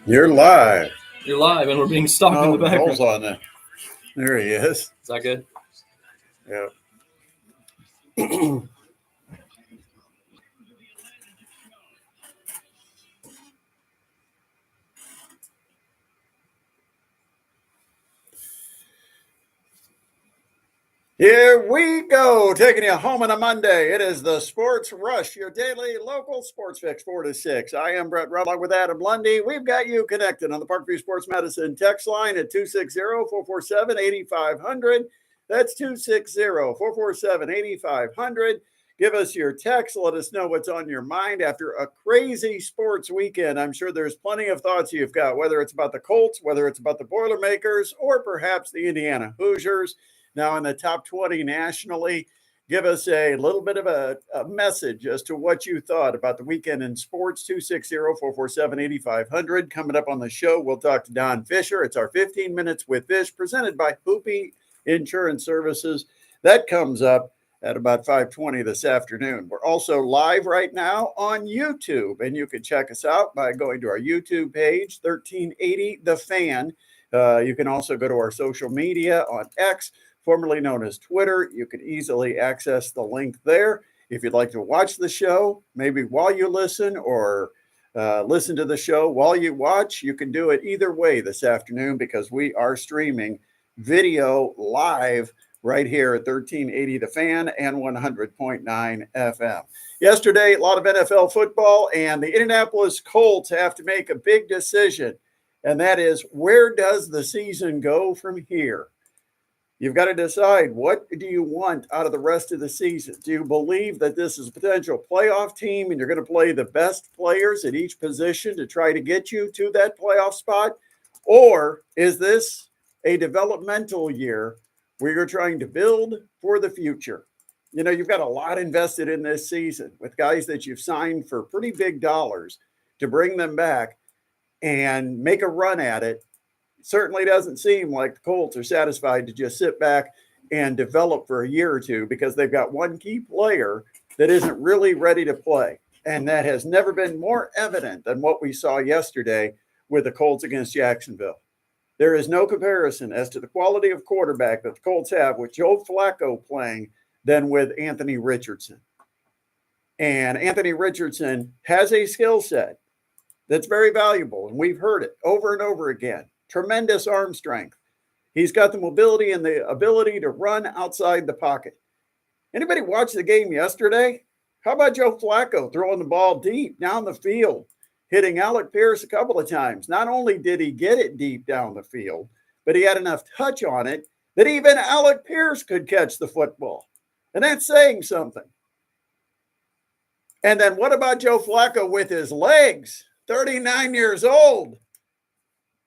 You're live. You're live, and we're being stalked in the background. Hold on. There he is. Is that good? Yeah. Here we go, taking you home on a Monday. It is the Sports Rush, your daily local sports fix, 4 to 6. I am Brett Rupp with Adam Lundy. We've got you connected on the Parkview Sports Medicine text line at 260-447-8500. That's 260-447-8500. Give us your text. Let us know what's on your mind after a crazy sports weekend. I'm sure there's plenty of thoughts you've got, whether it's about the Colts, whether it's about the Boilermakers, or perhaps the Indiana Hoosiers. Now in the top 20 nationally. Give us a little bit of a message as to what you thought about the weekend in sports. 260-447-8500. Coming up on the show, we'll talk to Don Fisher. It's our 15 Minutes with Fish, presented by Hoopy Insurance Services. That comes up at about 5:20 this afternoon. We're also live right now on YouTube, and you can check us out by going to our YouTube page, 1380 The Fan. You can also go to our social media on X, formerly known as Twitter. You can easily access the link there. If you'd like to watch the show, maybe while you listen, or listen to the show while you watch, you can do it either way this afternoon, because we are streaming video live right here at 1380 The Fan and 100.9 FM. Yesterday, a lot of NFL football, and the Indianapolis Colts have to make a big decision, and that is, where does the season go from here? You've got to decide, what do you want out of the rest of the season? Do you believe that this is a potential playoff team and you're going to play the best players at each position to try to get you to that playoff spot? Or is this a developmental year where you're trying to build for the future? You know, you've got a lot invested in this season with guys that you've signed for pretty big dollars to bring them back and make a run at it. Certainly doesn't seem like the Colts are satisfied to just sit back and develop for a year or two, because they've got one key player that isn't really ready to play. And that has never been more evident than what we saw yesterday with the Colts against Jacksonville. There is no comparison as to the quality of quarterback that the Colts have with Joe Flacco playing than with Anthony Richardson. And Anthony Richardson has a skill set that's very valuable, and we've heard it over and over again. Tremendous arm strength. He's got the mobility and the ability to run outside the pocket. Anybody watch the game yesterday? How about Joe Flacco throwing the ball deep down the field, hitting Alec Pierce a couple of times? Not only did he get it deep down the field, but he had enough touch on it that even Alec Pierce could catch the football. And that's saying something. And then what about Joe Flacco with his legs? 39 years old.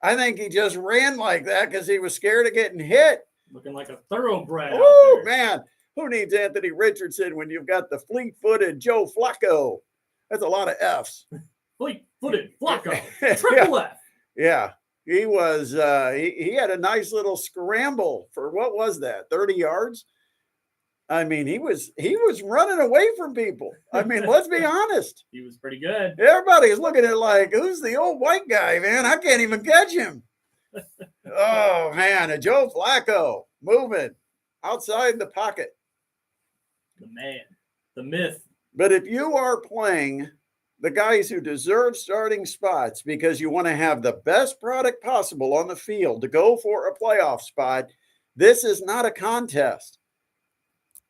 I think he just ran like that because he was scared of getting hit. Looking like a thoroughbred. Oh, man. Who needs Anthony Richardson when you've got the fleet-footed Joe Flacco? That's a lot of Fs. Fleet-footed Flacco. Triple F. Yeah. He was, he had a nice little scramble for, what was that, 30 yards? I mean, he was running away from people. I mean, let's be honest. He was pretty good. Everybody's looking at it like, who's the old white guy, man? I can't even catch him. Oh, man, a Joe Flacco moving outside the pocket. The man, the myth. But if you are playing the guys who deserve starting spots because you want to have the best product possible on the field to go for a playoff spot, this is not a contest.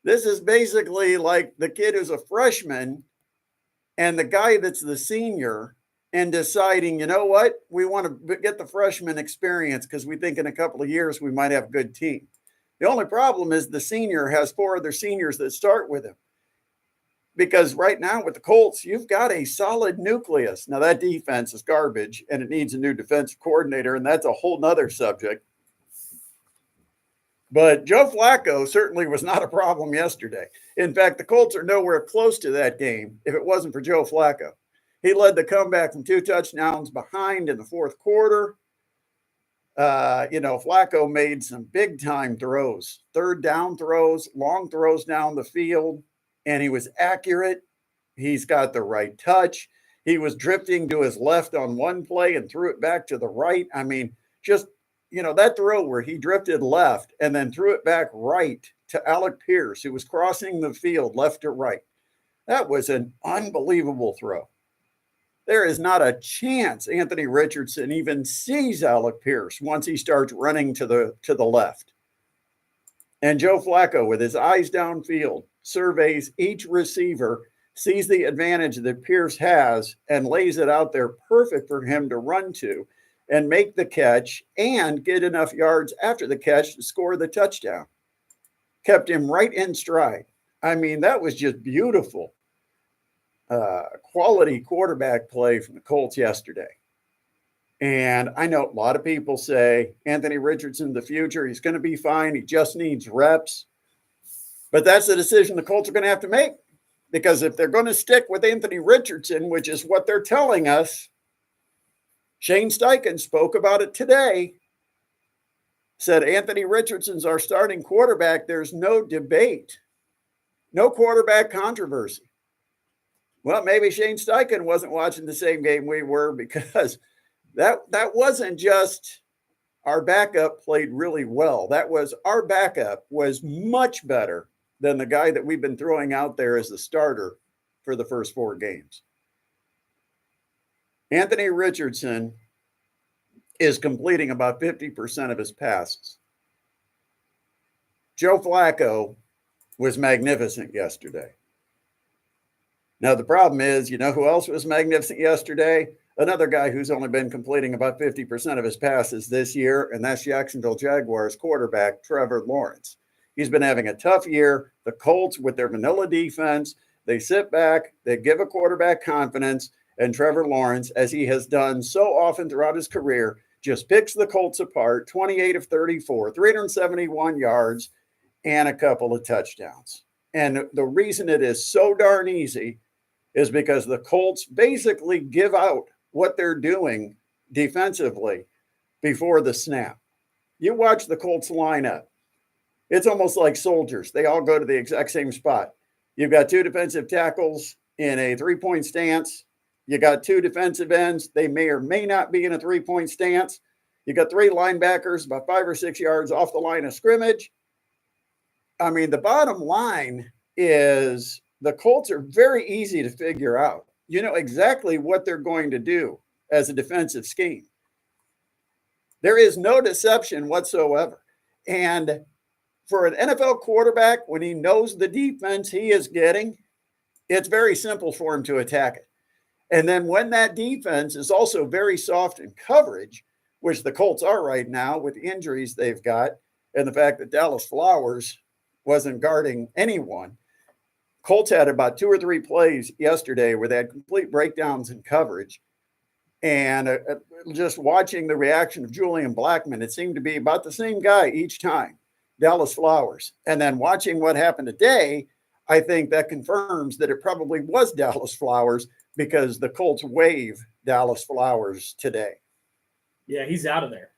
This is basically like the kid who's a freshman and the guy that's the senior, and deciding, you know what, we want to get the freshman experience because we think in a couple of years we might have a good team. The only problem is the senior has 4 other seniors that start with him. Because right now with the Colts, you've got a solid nucleus. Now that defense is garbage and it needs a new defensive coordinator, and that's a whole nother subject. But Joe Flacco certainly was not a problem yesterday. In fact, the Colts are nowhere close to that game if it wasn't for Joe Flacco. He led the comeback from 2 touchdowns behind in the fourth quarter. Flacco made some big-time throws, third down throws, long throws down the field, and he was accurate. He's got the right touch. He was drifting to his left on one play and threw it back to the right. I mean, just, that throw where he drifted left and then threw it back right to Alec Pierce, who was crossing the field left to right. That was an unbelievable throw. There is not a chance Anthony Richardson even sees Alec Pierce once he starts running to the left. And Joe Flacco, with his eyes downfield, surveys each receiver, sees the advantage that Pierce has, and lays it out there perfect for him to run to and make the catch and get enough yards after the catch to score the touchdown. Kept him right in stride. I mean, that was just beautiful. Quality quarterback play from the Colts yesterday. And I know a lot of people say Anthony Richardson, the future, he's going to be fine. He just needs reps. But that's the decision the Colts are going to have to make. Because if they're going to stick with Anthony Richardson, which is what they're telling us, Shane Steichen spoke about it today, said Anthony Richardson's our starting quarterback. There's no debate, no quarterback controversy. Well, maybe Shane Steichen wasn't watching the same game we were, because that wasn't just our backup played really well. That was our backup was much better than the guy that we've been throwing out there as the starter for the first 4 games. Anthony Richardson is completing about 50% of his passes. Joe Flacco was magnificent yesterday. Now, the problem is, who else was magnificent yesterday? Another guy who's only been completing about 50% of his passes this year, and that's Jacksonville Jaguars quarterback Trevor Lawrence. He's been having a tough year. The Colts, with their vanilla defense, they sit back, they give a quarterback confidence, and Trevor Lawrence, as he has done so often throughout his career, just picks the Colts apart, 28 of 34, 371 yards, and a couple of touchdowns. And the reason it is so darn easy is because the Colts basically give out what they're doing defensively before the snap. You watch the Colts line up. It's almost like soldiers. They all go to the exact same spot. You've got 2 defensive tackles in a 3-point stance. You got 2 defensive ends. They may or may not be in a 3-point stance. You got 3 linebackers about 5 or 6 yards off the line of scrimmage. I mean, the bottom line is the Colts are very easy to figure out. You know exactly what they're going to do as a defensive scheme. There is no deception whatsoever. And for an NFL quarterback, when he knows the defense he is getting, it's very simple for him to attack it. And then when that defense is also very soft in coverage, which the Colts are right now with the injuries they've got, and the fact that Dallas Flowers wasn't guarding anyone, Colts had about 2 or 3 plays yesterday where they had complete breakdowns in coverage. And just watching the reaction of Julian Blackmon, it seemed to be about the same guy each time, Dallas Flowers. And then watching what happened today, I think that confirms that it probably was Dallas Flowers, because the Colts waive Dallas Flowers today. Yeah, he's out of there.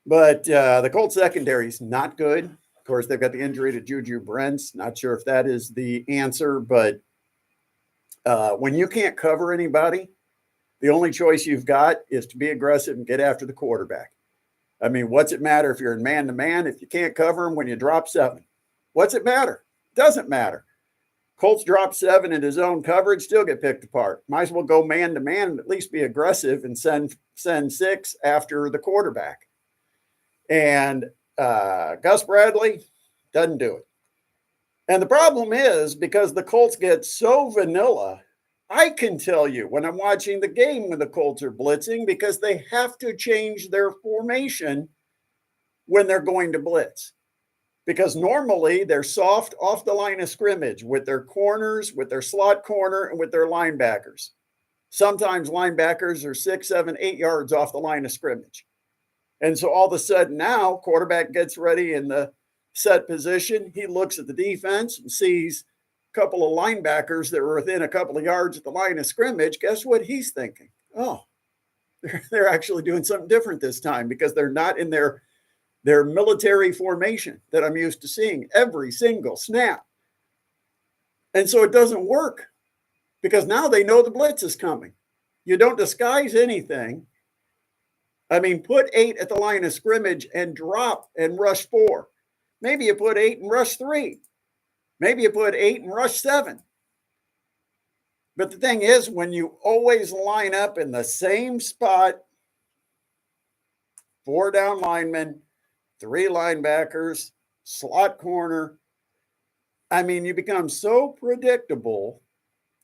But the Colts secondary is not good. Of course, they've got the injury to Juju Brents. Not sure if that is the answer, but when you can't cover anybody, the only choice you've got is to be aggressive and get after the quarterback. I mean, what's it matter if you're in man-to-man if you can't cover him when you drop 7? What's it matter? Doesn't matter. Colts drop 7 in his own coverage, still get picked apart. Might as well go man-to-man and at least be aggressive and send 6 after the quarterback. And Gus Bradley doesn't do it. And the problem is, because the Colts get so vanilla, I can tell you when I'm watching the game when the Colts are blitzing, because they have to change their formation when they're going to blitz. Because normally they're soft off the line of scrimmage with their corners, with their slot corner, and with their linebackers. Sometimes linebackers are 6, 7, 8 yards off the line of scrimmage. And so all of a sudden now, quarterback gets ready in the set position. He looks at the defense and sees couple of linebackers that were within a couple of yards at the line of scrimmage. Guess what he's thinking? Oh, they're actually doing something different this time, because they're not in their military formation that I'm used to seeing every single snap. And so it doesn't work, because now they know the blitz is coming. You don't disguise anything. I mean, put 8 at the line of scrimmage and drop and rush 4. Maybe you put 8 and rush 3. Maybe you put 8 and rush 7. But the thing is, when you always line up in the same spot, 4 down linemen, 3 linebackers, slot corner, I mean, you become so predictable.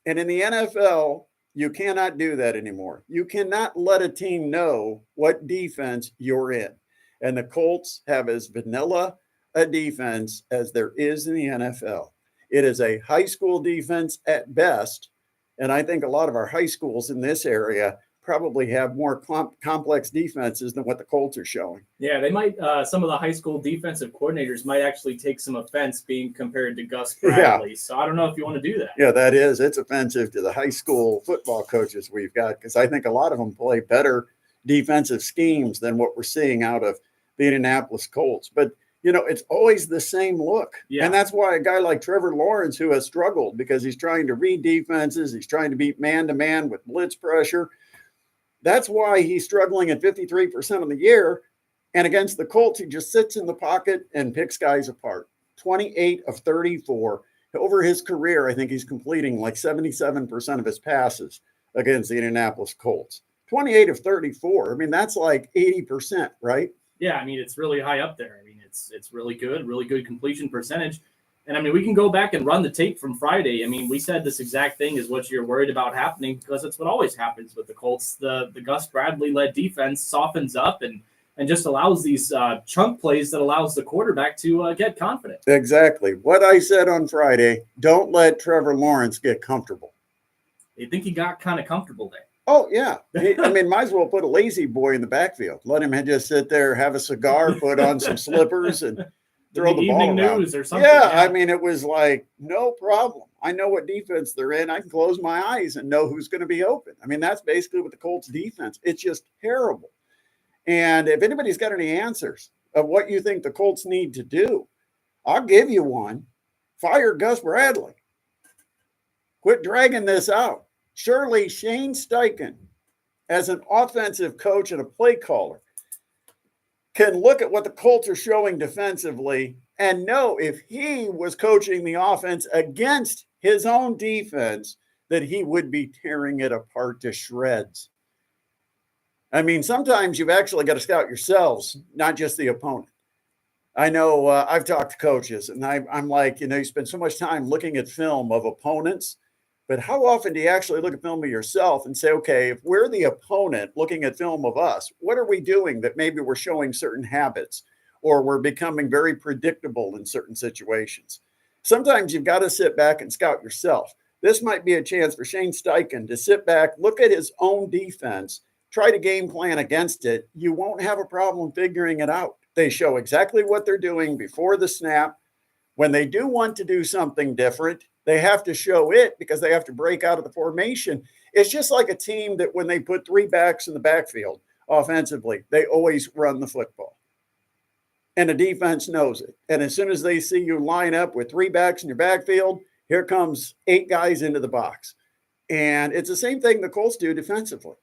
And in the NFL, you cannot do that anymore. You cannot let a team know what defense you're in. And the Colts have as vanilla a defense as there is in the NFL. It is a high school defense at best. And I think a lot of our high schools in this area probably have more complex defenses than what the Colts are showing. Yeah, they might. Some of the high school defensive coordinators might actually take some offense being compared to Gus Bradley. Yeah. So I don't know if you want to do that. Yeah, that is. It's offensive to the high school football coaches we've got, because I think a lot of them play better defensive schemes than what we're seeing out of the Indianapolis Colts. But, you know, it's always the same look. Yeah. And that's why a guy like Trevor Lawrence, who has struggled because he's trying to read defenses, he's trying to beat man-to-man with blitz pressure. That's why he's struggling at 53% of the year. And against the Colts, he just sits in the pocket and picks guys apart. 28 of 34. Over his career, I think he's completing like 77% of his passes against the Indianapolis Colts. 28 of 34. I mean, that's like 80%, right? Yeah, I mean, it's really high up there. I mean, it's really good completion percentage. And I mean, we can go back and run the tape from Friday. I mean, we said this exact thing is what you're worried about happening, because it's what always happens with the Colts. The Gus Bradley-led defense softens up and just allows these chunk plays that allows the quarterback to get confident. Exactly. What I said on Friday, don't let Trevor Lawrence get comfortable. You think he got kind of comfortable there? Oh, yeah. I mean, might as well put a lazy boy in the backfield. Let him just sit there, have a cigar, put on some slippers, and throw the ball evening around. News or something. Yeah, I mean, it was like, no problem. I know what defense they're in. I can close my eyes and know who's going to be open. I mean, that's basically what the Colts defense. It's just terrible. And if anybody's got any answers of what you think the Colts need to do, I'll give you one. Fire Gus Bradley. Quit dragging this out. Surely Shane Steichen, as an offensive coach and a play caller, can look at what the Colts are showing defensively and know if he was coaching the offense against his own defense that he would be tearing it apart to shreds. I mean, sometimes you've actually got to scout yourselves, not just the opponent. I know I've talked to coaches, and I'm like, you know, you spend so much time looking at film of opponents, but how often do you actually look at film of yourself and say, okay, if we're the opponent looking at film of us, what are we doing that maybe we're showing certain habits or we're becoming very predictable in certain situations? Sometimes you've got to sit back and scout yourself. This might be a chance for Shane Steichen to sit back, look at his own defense, try to game plan against it. You won't have a problem figuring it out. They show exactly what they're doing before the snap. When they do want to do something different, they have to show it because they have to break out of the formation. It's just like a team that when they put 3 backs in the backfield offensively, they always run the football. And the defense knows it. And as soon as they see you line up with 3 backs in your backfield, here comes 8 guys into the box. And it's the same thing the Colts do defensively.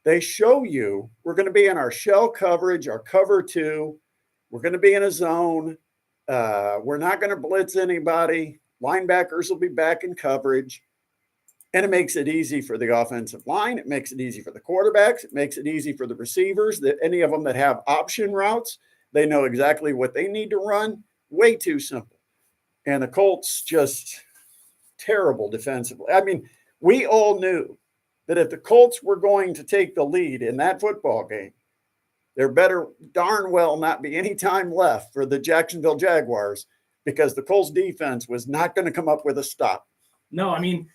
They show you we're going to be in our shell coverage, our cover 2. We're going to be in a zone. We're not going to blitz anybody. Linebackers will be back in coverage. And it makes it easy for the offensive line. It makes it easy for the quarterbacks. It makes it easy for the receivers. That any of them that have option routes, they know exactly what they need to run. Way too simple. And the Colts just terrible defensively. I mean, we all knew that if the Colts were going to take the lead in that football game, there better darn well not be any time left for the Jacksonville Jaguars, because the Colts defense was not going to come up with a stop. No, I mean,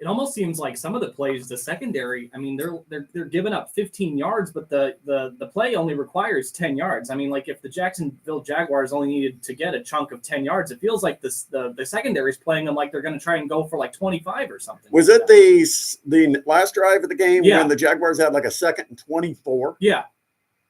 it almost seems like some of the plays, the secondary, I mean, they're giving up 15 yards, but the play only requires 10 yards. I mean, like if the Jacksonville Jaguars only needed to get a chunk of 10 yards, it feels like the secondary is playing them like they're going to try and go for like 25 or something. Was like it the last drive of the game when the Jaguars had like a 2nd and 24? Yeah.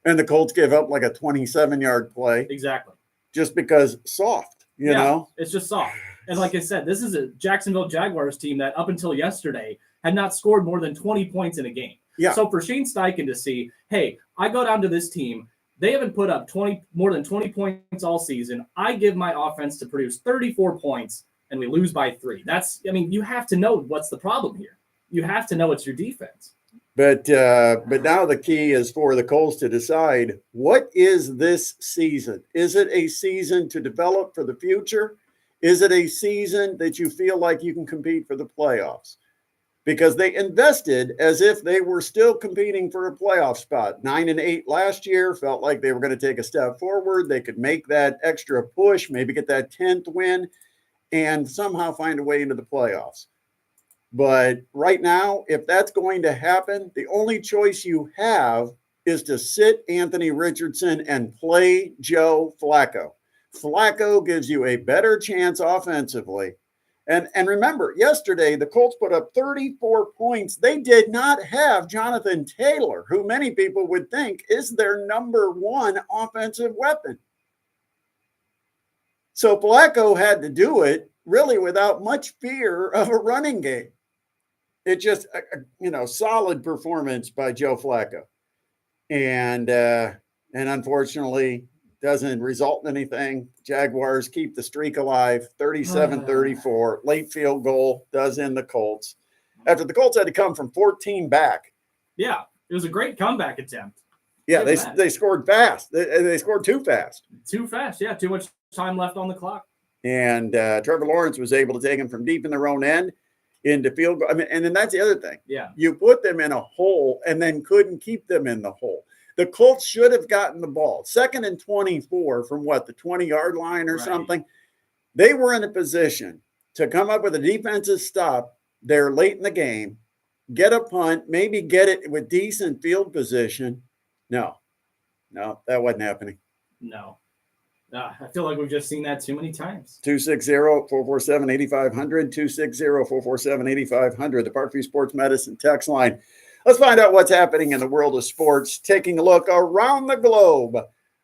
And the Colts gave up like a 27-yard play. Exactly. Just because soft, you know? It's just soft. And like I said, this is a Jacksonville Jaguars team that up until yesterday had not scored more than 20 points in a game. Yeah. So for Shane Steichen to see, hey, I go down to this team, they haven't put up more than 20 points all season. I give my offense to produce 34 points, and we lose by 3. You have to know what's the problem here. You have to know it's your defense. But now the key is for the Colts to decide, what is this season? Is it a season to develop for the future? Is it a season that you feel like you can compete for the playoffs? Because they invested as if they were still competing for a playoff spot. 9-8 last year, felt like they were going to take a step forward. They could make that extra push, maybe get that 10th win, and somehow find a way into the playoffs. But right now, if that's going to happen, the only choice you have is to sit Anthony Richardson and play Joe Flacco. Flacco gives you a better chance offensively. And remember, yesterday, the Colts put up 34 points. They did not have Jonathan Taylor, who many people would think is their number one offensive weapon. So Flacco had to do it really without much fear of a running game. It just, solid performance by Joe Flacco. And unfortunately, doesn't result in anything. Jaguars keep the streak alive, 37-34. Late field goal does end the Colts. After the Colts had to come from 14 back. Yeah, it was a great comeback attempt. Yeah, they scored fast. They scored too fast. Too fast, yeah. Too much time left on the clock. And Trevor Lawrence was able to take him from deep in their own end into field goal. And then that's the other thing. Yeah. You put them in a hole and then couldn't keep them in the hole. The Colts should have gotten the ball. 2nd and 24 from the 20-yard line or something. They were in a position to come up with a defensive stop there late in the game, get a punt, maybe get it with decent field position. No, that wasn't happening. No. I feel like we've just seen that too many times. 260-447-8500, 260-447-8500, the Parkview Sports Medicine text line. Let's find out what's happening in the world of sports, taking a look around the globe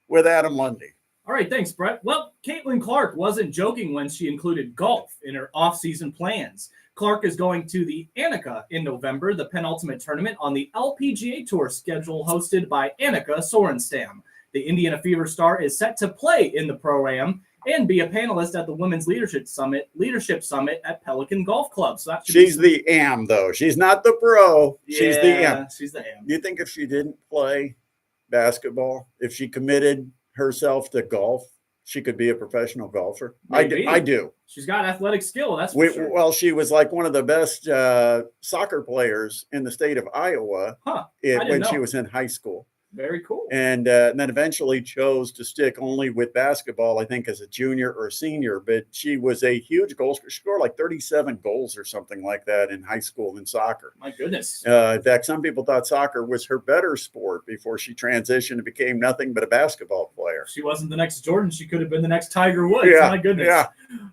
with Adam Lundy. All right, thanks, Brett. Well, Caitlin Clark wasn't joking when she included golf in her off-season plans. Clark is going to the Annika in November, the penultimate tournament on the LPGA Tour schedule hosted by Annika Sorenstam. The Indiana Fever star is set to play in the Pro-Am and be a panelist at the Women's Leadership Summit at Pelican Golf Club. So she's the AM, though. She's not the pro. Yeah, she's the AM. She's the AM. Do you think if she didn't play basketball, if she committed herself to golf, she could be a professional golfer? Maybe. I do. She's got athletic skill, that's for sure. Well, she was like one of the best soccer players in the state of Iowa when she was in high school. Very cool. And then eventually chose to stick only with basketball, I think, as a junior or senior. But she was a huge goal scorer. She scored like 37 goals or something like that in high school in soccer. My goodness. In fact, some people thought soccer was her better sport before she transitioned and became nothing but a basketball player. She wasn't the next Jordan. She could have been the next Tiger Woods. Yeah, my goodness. Yeah.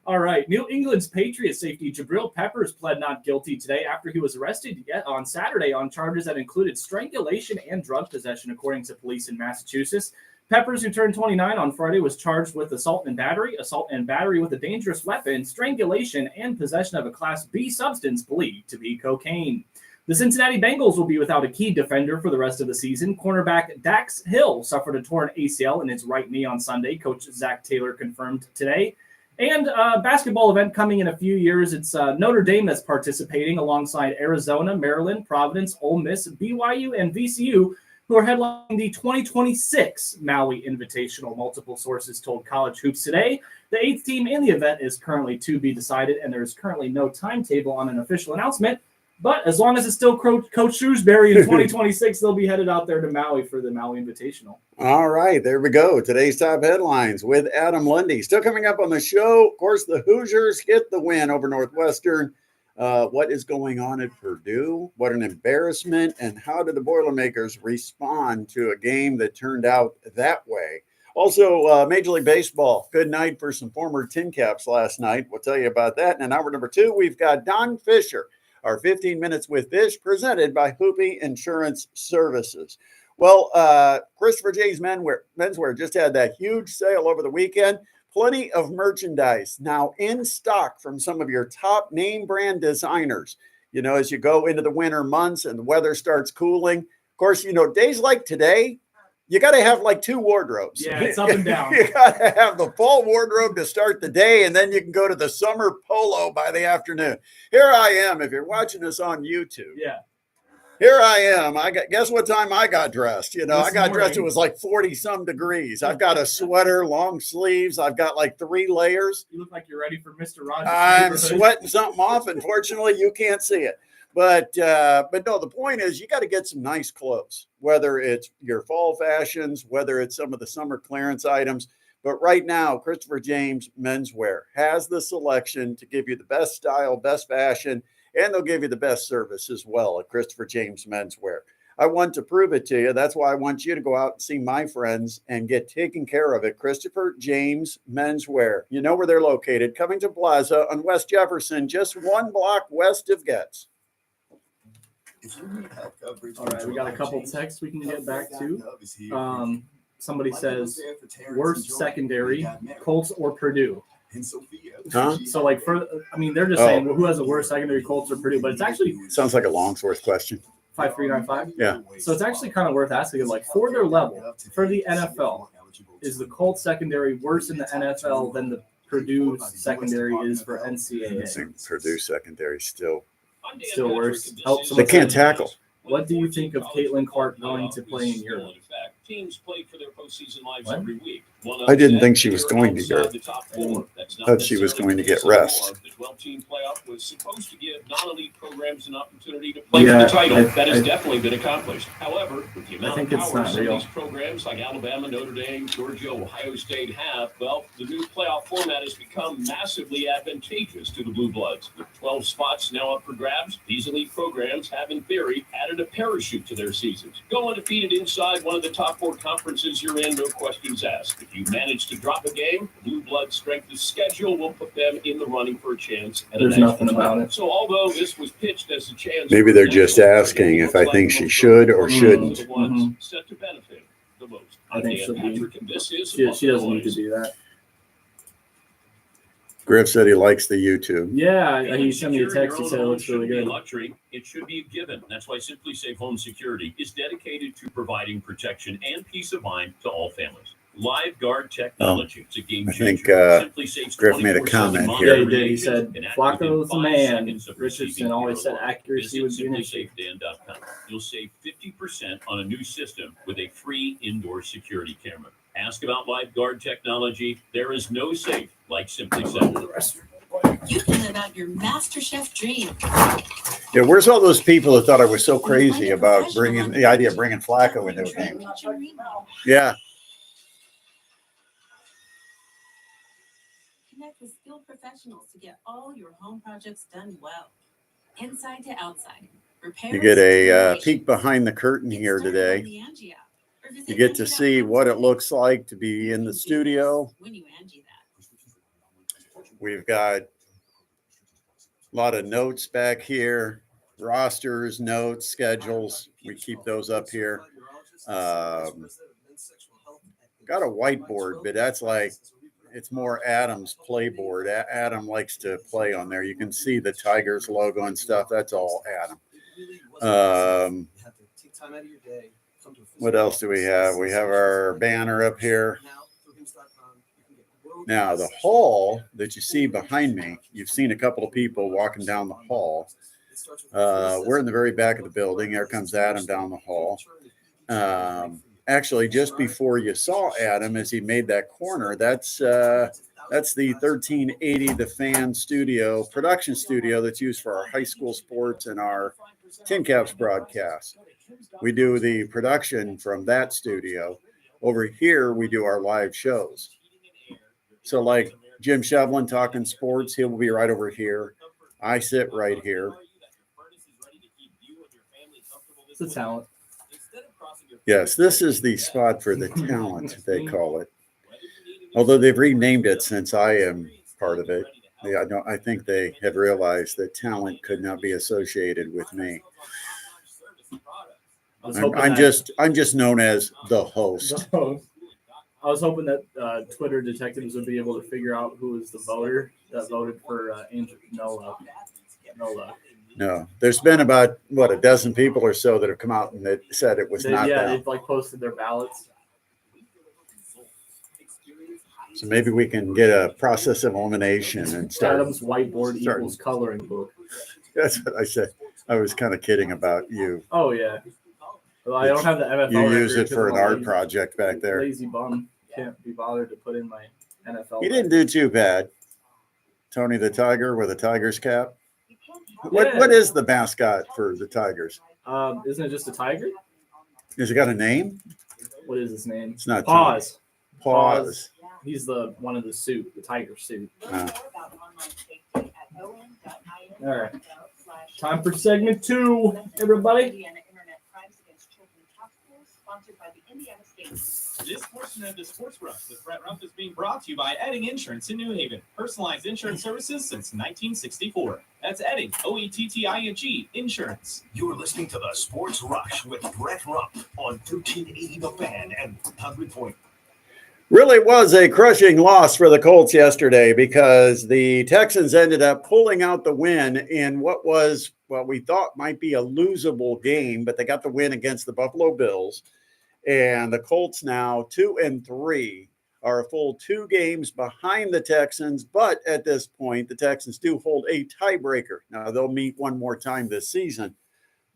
All right. New England's Patriots safety Jabril Peppers pled not guilty today after he was arrested on Saturday on charges that included strangulation and drug possession, according to police in Massachusetts. Peppers, who turned 29 on Friday, was charged with assault and battery with a dangerous weapon, strangulation, and possession of a Class B substance believed to be cocaine. The Cincinnati Bengals will be without a key defender for the rest of the season. Cornerback Dax Hill suffered a torn ACL in his right knee on Sunday, Coach Zach Taylor confirmed today. And a basketball event coming in a few years. It's Notre Dame that's participating alongside Arizona, Maryland, Providence, Ole Miss, BYU, and VCU, who are headlining the 2026 Maui Invitational. Multiple sources told College Hoops today. The 8th team in the event is currently to be decided, and there is currently no timetable on an official announcement. But as long as it's still Coach Shrewsbury in 2026, they'll be headed out there to Maui for the Maui Invitational. All right, there we go. Today's top headlines with Adam Lundy. Still coming up on the show, of course, the Hoosiers get the win over Northwestern. What is going on at Purdue? What an embarrassment. And how did the Boilermakers respond to a game that turned out that way? Also, Major League Baseball. Good night for some former Tin Caps last night. We'll tell you about that. And in hour number 2, we've got Don Fisher, our 15 Minutes with Fish, presented by Hoopie Insurance Services. Well, Christopher J's Menswear just had that huge sale over the weekend. Plenty of merchandise now in stock from some of your top name brand designers. as you go into the winter months and the weather starts cooling. Of course, days like today, you got to have like 2 wardrobes. Yeah, it's up and down. You got to have the fall wardrobe to start the day, and then you can go to the summer polo by the afternoon. Here I am. If you're watching this on YouTube, Yeah. Here I am. Guess what time I got dressed? I got dressed. It morning. was like 40 some degrees. I've got a sweater, long sleeves. I've got like 3 layers. You look like you're ready for Mr. Rogers. I'm sweating something off. Unfortunately, you can't see it. But no, the point is you got to get some nice clothes, whether it's your fall fashions, whether it's some of the summer clearance items. But right now, Christopher James Menswear has the selection to give you the best style, best fashion, and they'll give you the best service as well at Christopher James Menswear. I want to prove it to you. That's why I want you to go out and see my friends and get taken care of at Christopher James Menswear. You know where they're located, Covington Plaza on West Jefferson, just 1 block west of Getz. All right, we got a couple texts we can get back to. Somebody says, worst secondary, Colts or Purdue? Huh? So, they're just saying, well, who has the worst secondary, Colts or Purdue? But it's actually Sounds like a Longsworth question. 5395. Yeah. So it's actually kind of worth asking, for their level, for the NFL, is the Colts secondary worse in the NFL than the Purdue secondary is for I NCAA? think Purdue secondary still worse. they can't tackle. What do you think of Caitlin Clark going to play in Europe? Teams play for their postseason lives every week. I didn't think she was going to Europe. Thought she was going to get rest. The 12-team playoff was supposed to give non-elite programs an opportunity to play for the title. That has definitely been accomplished. However, with the amount of power some of these programs like Alabama, Notre Dame, Georgia, Ohio State have, the new playoff format has become massively advantageous to the Blue Bloods. With 12 spots now up for grabs, these elite programs have, in theory, added a parachute to their seasons. Go undefeated inside one of the top 4 conferences you're in, no questions asked. If you manage to drop a game, the Blue Blood strength of schedule will put them in the running for a chance. There's nothing about it. So although this was pitched as a chance, Maybe they're just asking if I think she should or shouldn't. Set to benefit the most. I think she'll be. This is She doesn't need to do that. Griff said he likes the YouTube. Yeah, he sent me a text. He said it looks really good. Luxury. It should be a given. That's why Simply Safe Home Security is dedicated to providing protection and peace of mind to all families. Live Guard technology. It's a game changer. I think Griff made a comment here. Yeah, he did. He said, Flacco's the man. Richardson always said accuracy would be an issue. You'll save 50% on a new system with a free indoor security camera. Ask about Live Guard technology. There is no safe like Simply Safe. You can live out your MasterChef dream. Yeah, where's all those people that thought I was so crazy about bringing Flacco into a game? Yeah. Connect with skilled professionals to get all your home projects done well, inside to outside. You get a peek behind the curtain here today. You get to see what it looks like to be in the studio. We've got a lot of notes back here, rosters, notes, schedules. We keep those up here. Got a whiteboard, but that's it's more Adam's playboard. Adam likes to play on there. You can see the Tigers logo and stuff. That's all Adam. What else do we have? We have our banner up here. Now, the hall that you see behind me, you've seen a couple of people walking down the hall. We're in the very back of the building. There comes Adam down the hall. Actually, just before you saw Adam as he made that corner, that's the 1380 The Fan studio, production studio that's used for our high school sports and our Tin Caps broadcast. We do the production from that studio. Over here, we do our live shows. So like Jim Shevlin talking sports, he will be right over here. I sit right here. It's a talent. Yes, this is the spot for the talent, they call it. Although they've renamed it since I am part of it. I think they have realized that talent could not be associated with me. I'm just known as the host. I was hoping that Twitter detectives would be able to figure out who was the voter that voted for Andrew. No luck. No, there's been about a dozen people or so that have come out and that said it was not Yeah, them. they've like posted their ballots. So maybe we can get a process of elimination and start. Adam's whiteboard equals coloring book. That's what I said. I was kind of kidding about you. Oh yeah. Well, I don't have the NFL. You use record it for an because I'm a art project back there. Lazy bum. Can't be bothered to put in my NFL. He didn't do too bad. Tony the Tiger with a Tigers cap. What is the mascot for the Tigers? Isn't it just a tiger? Has it got a name? What is his name? It's not Paws. Paws. He's the one of the suit, the tiger suit. All right. Time for segment 2, everybody. This portion of the Sports Rump with Brett Rump is being brought to you by Edding Insurance in New Haven. Personalized insurance services since 1964. That's Edding, OETTING, Insurance. You're listening to the Sports Rush with Brett Rump on 1380 The Fan and 100.1. Really was a crushing loss for the Colts yesterday because the Texans ended up pulling out the win in what was what we thought might be a losable game, but they got the win against the Buffalo Bills. And the Colts now 2-3 are a full 2 games behind the Texans. But at this point, the Texans do hold a tiebreaker. Now they'll meet one more time this season.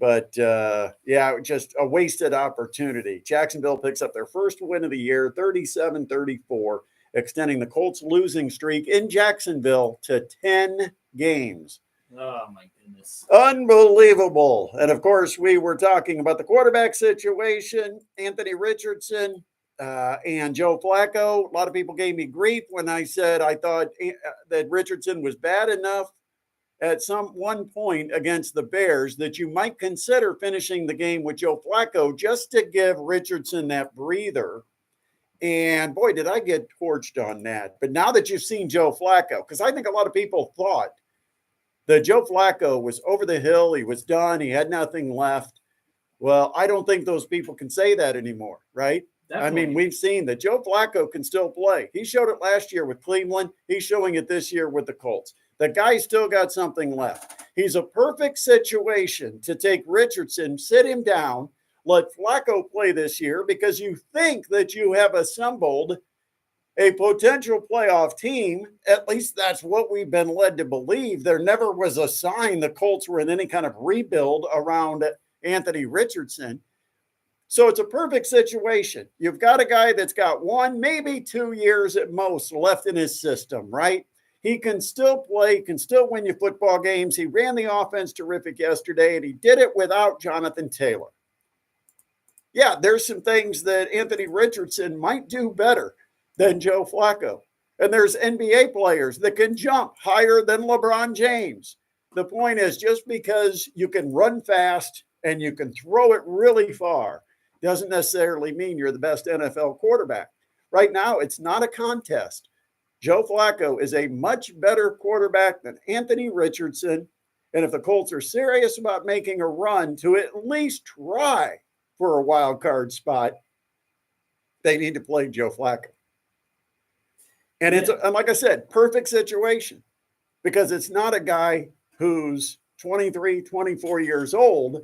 But just a wasted opportunity. Jacksonville picks up their first win of the year, 37-34, extending the Colts losing streak in Jacksonville to 10 games. Oh, my goodness. Unbelievable. And, of course, we were talking about the quarterback situation, Anthony Richardson and Joe Flacco. A lot of people gave me grief when I said I thought that Richardson was bad enough at one point against the Bears that you might consider finishing the game with Joe Flacco just to give Richardson that breather. And, boy, did I get torched on that. But now that you've seen Joe Flacco, because I think a lot of people thought that Joe Flacco was over the hill. He was done. He had nothing left. Well, I don't think those people can say that anymore, right? Definitely. I mean, we've seen that Joe Flacco can still play. He showed it last year with Cleveland. He's showing it this year with the Colts. The guy's still got something left. He's a perfect situation to take Richardson, sit him down, let Flacco play this year because you think that you have assembled a potential playoff team. At least that's what we've been led to believe. There never was a sign the Colts were in any kind of rebuild around Anthony Richardson. So it's a perfect situation. You've got a guy that's got 1, maybe 2 years at most left in his system, right? He can still play, can still win you football games. He ran the offense terrific yesterday, and he did it without Jonathan Taylor. Yeah, there's some things that Anthony Richardson might do better than Joe Flacco. And there's NBA players that can jump higher than LeBron James. The point is, just because you can run fast and you can throw it really far doesn't necessarily mean you're the best NFL quarterback. Right now, it's not a contest. Joe Flacco is a much better quarterback than Anthony Richardson. And if the Colts are serious about making a run to at least try for a wild card spot, they need to play Joe Flacco. And it's, like I said, perfect situation because it's not a guy who's 23, 24 years old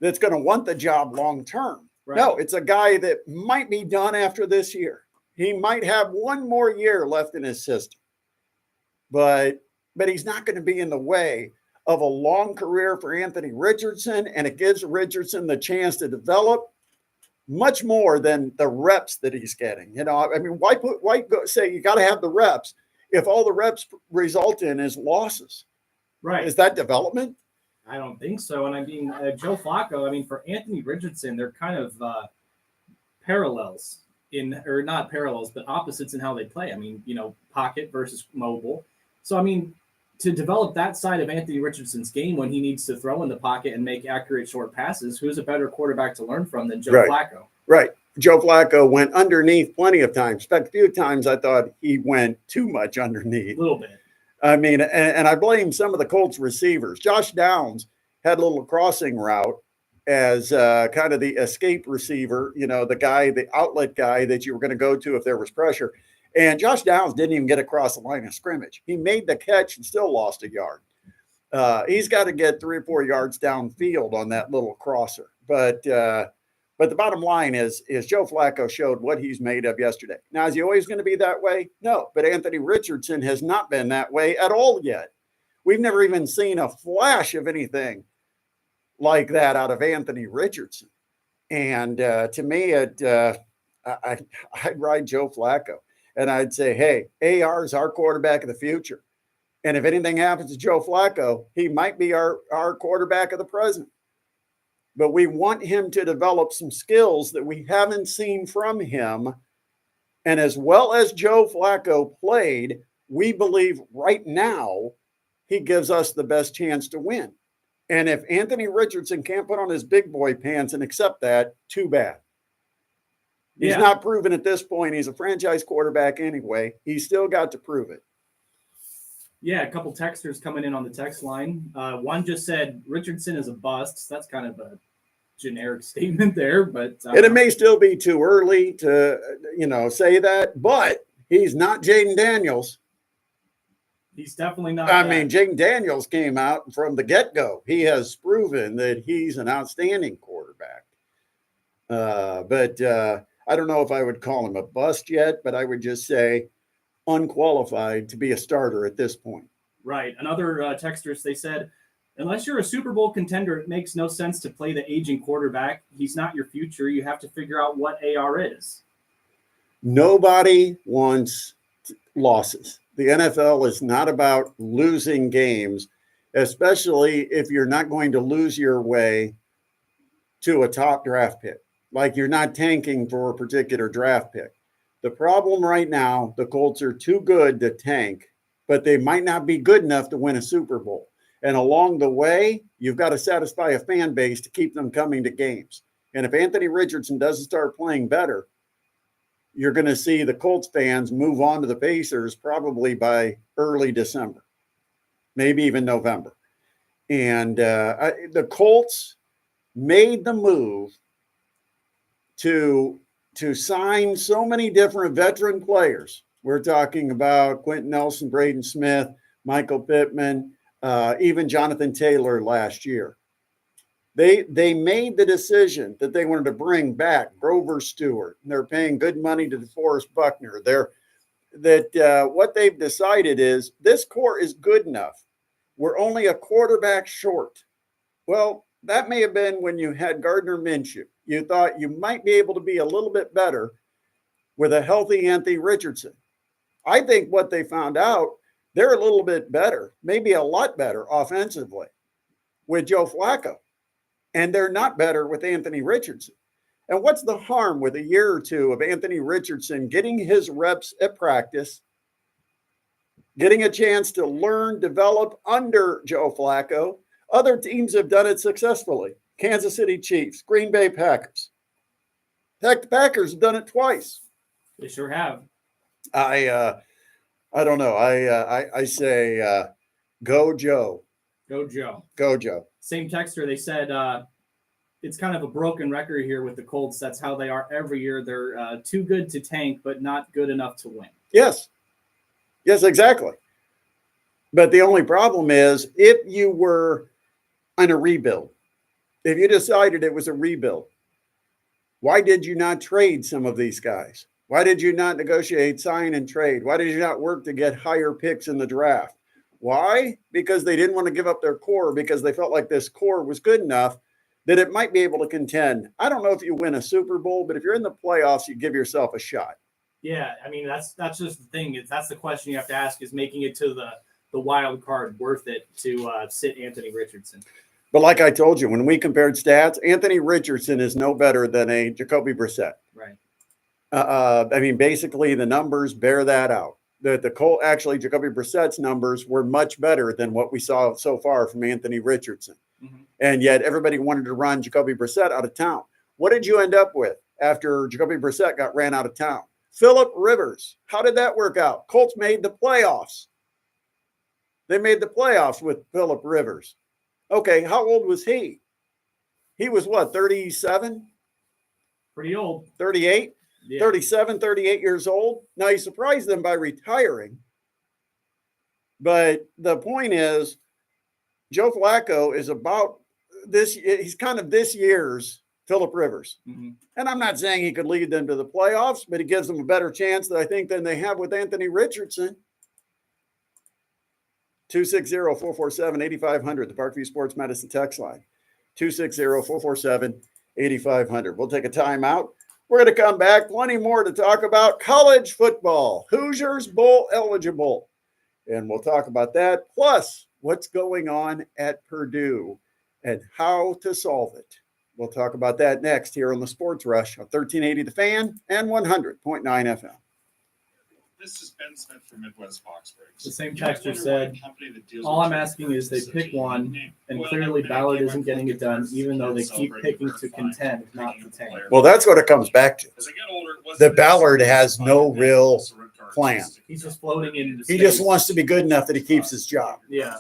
that's going to want the job long term. Right. No, it's a guy that might be done after this year. He might have 1 more year left in his system, but he's not going to be in the way of a long career for Anthony Richardson, and it gives Richardson the chance to develop much more than the reps that he's getting. You know, I mean, why say you got to have the reps if all the reps result in is losses? Right. Is that development? I don't think so. And I mean, Joe Flacco, I mean, for Anthony Richardson, they're kind of parallels or not parallels, but opposites in how they play. I mean, you know, pocket versus mobile. So, I mean, to develop that side of Anthony Richardson's game when he needs to throw in the pocket and make accurate short passes, who's a better quarterback to learn from than Joe Flacco? Right. Joe Flacco went underneath plenty of times. In fact, a few times I thought he went too much underneath. A little bit. I mean, and I blame some of the Colts receivers. Josh Downs had a little crossing route as kind of the escape receiver, you know, the outlet guy that you were going to go to if there was pressure. And Josh Downs didn't even get across the line of scrimmage. He made the catch and still lost a yard. He's got to get 3 or 4 yards downfield on that little crosser. But the bottom line is Joe Flacco showed what he's made of yesterday. Now, is he always going to be that way? No, but Anthony Richardson has not been that way at all yet. We've never even seen a flash of anything like that out of Anthony Richardson. And to me, I'd ride Joe Flacco. And I'd say, hey, AR is our quarterback of the future. And if anything happens to Joe Flacco, he might be our quarterback of the present. But we want him to develop some skills that we haven't seen from him. And as well as Joe Flacco played, we believe right now he gives us the best chance to win. And if Anthony Richardson can't put on his big boy pants and accept that, too bad. He's not proven at this point. He's a franchise quarterback anyway. He's still got to prove it. Yeah, a couple texters coming in on the text line. One just said Richardson is a bust. That's kind of a generic statement there, but and it may still be too early to say that, but he's not Jaden Daniels. He's definitely not. I mean, Jaden Daniels came out from the get-go. He has proven that he's an outstanding quarterback. But I don't know if I would call him a bust yet, but I would just say unqualified to be a starter at this point. Right. Another texters, they said, unless you're a Super Bowl contender, it makes no sense to play the aging quarterback. He's not your future. You have to figure out what AR is. Nobody wants losses. The NFL is not about losing games, especially if you're not going to lose your way to a top draft pick. Like you're not tanking for a particular draft pick. The problem right now, the Colts are too good to tank, but they might not be good enough to win a Super Bowl. And along the way, you've got to satisfy a fan base to keep them coming to games. And if Anthony Richardson doesn't start playing better, you're going to see the Colts fans move on to the Pacers probably by early December, maybe even November. And the Colts made the move to sign so many different veteran players. We're talking about Quentin Nelson, Braden Smith, Michael Pittman, even Jonathan Taylor last year. They made the decision that they wanted to bring back Grover Stewart. And they're paying good money to DeForest Buckner. What they've decided is this core is good enough. We're only a quarterback short. Well, that may have been when you had Gardner Minshew. You thought you might be able to be a little bit better with a healthy Anthony Richardson. I think what they found out, they're a little bit better, maybe a lot better offensively with Joe Flacco. And they're not better with Anthony Richardson. And what's the harm with a year or two of Anthony Richardson getting his reps at practice, getting a chance to learn, develop under Joe Flacco? Other teams have done it successfully. Kansas City Chiefs, Green Bay Packers. Heck, the Packers have done it twice. They sure have. I don't know. I say go Joe. Go Joe. Go Joe. Same texter, they said it's kind of a broken record here with the Colts. That's how they are every year. They're too good to tank, but not good enough to win. Yes, exactly. But the only problem is if you were on a rebuild, if you decided it was a rebuild, why did you not trade some of these guys? Why did you not negotiate, sign, and trade? Why did you not work to get higher picks in the draft? Why? Because they didn't want to give up their core because they felt like this core was good enough that it might be able to contend. I don't know if you win a Super Bowl, but if you're in the playoffs, you give yourself a shot. Yeah, I mean, that's just the thing. That's the question you have to ask, is making it to the wild card worth it to sit Anthony Richardson? But like I told you, when we compared stats, Anthony Richardson is no better than a Jacoby Brissett. Right. I mean, basically the numbers bear that out. Actually, Jacoby Brissett's numbers were much better than what we saw so far from Anthony Richardson. Mm-hmm. And yet everybody wanted to run Jacoby Brissett out of town. What did you end up with after Jacoby Brissett got ran out of town? Phillip Rivers. How did that work out? Colts made the playoffs. They made the playoffs with Phillip Rivers. Okay, how old was he? He was what, 37? Pretty old. 38? Yeah. 37, 38 years old. Now, he surprised them by retiring. But the point is, Joe Flacco is about this. He's kind of this year's Phillip Rivers. Mm-hmm. And I'm not saying he could lead them to the playoffs, but he gives them a better chance, I think, than they have with Anthony Richardson. 260-447-8500, the Parkview Sports Medicine text line. 260-447-8500. We'll take a timeout. We're going to come back. Plenty more to talk about. College football. Hoosiers bowl eligible. And we'll talk about that. Plus, what's going on at Purdue and how to solve it. We'll talk about that next here on the Sports Rush on 1380 The Fan and 100.9 FM. This is Ben Smith from Midwest Box Breaks. The same texter said, all I'm asking is they pick one, and clearly Ballard isn't getting it done, even though they keep picking to contend, not to tank. Well, that's what it comes back to. The Ballard has no real plan. He's just floating in. He just wants to be good enough that he keeps his job. Yeah.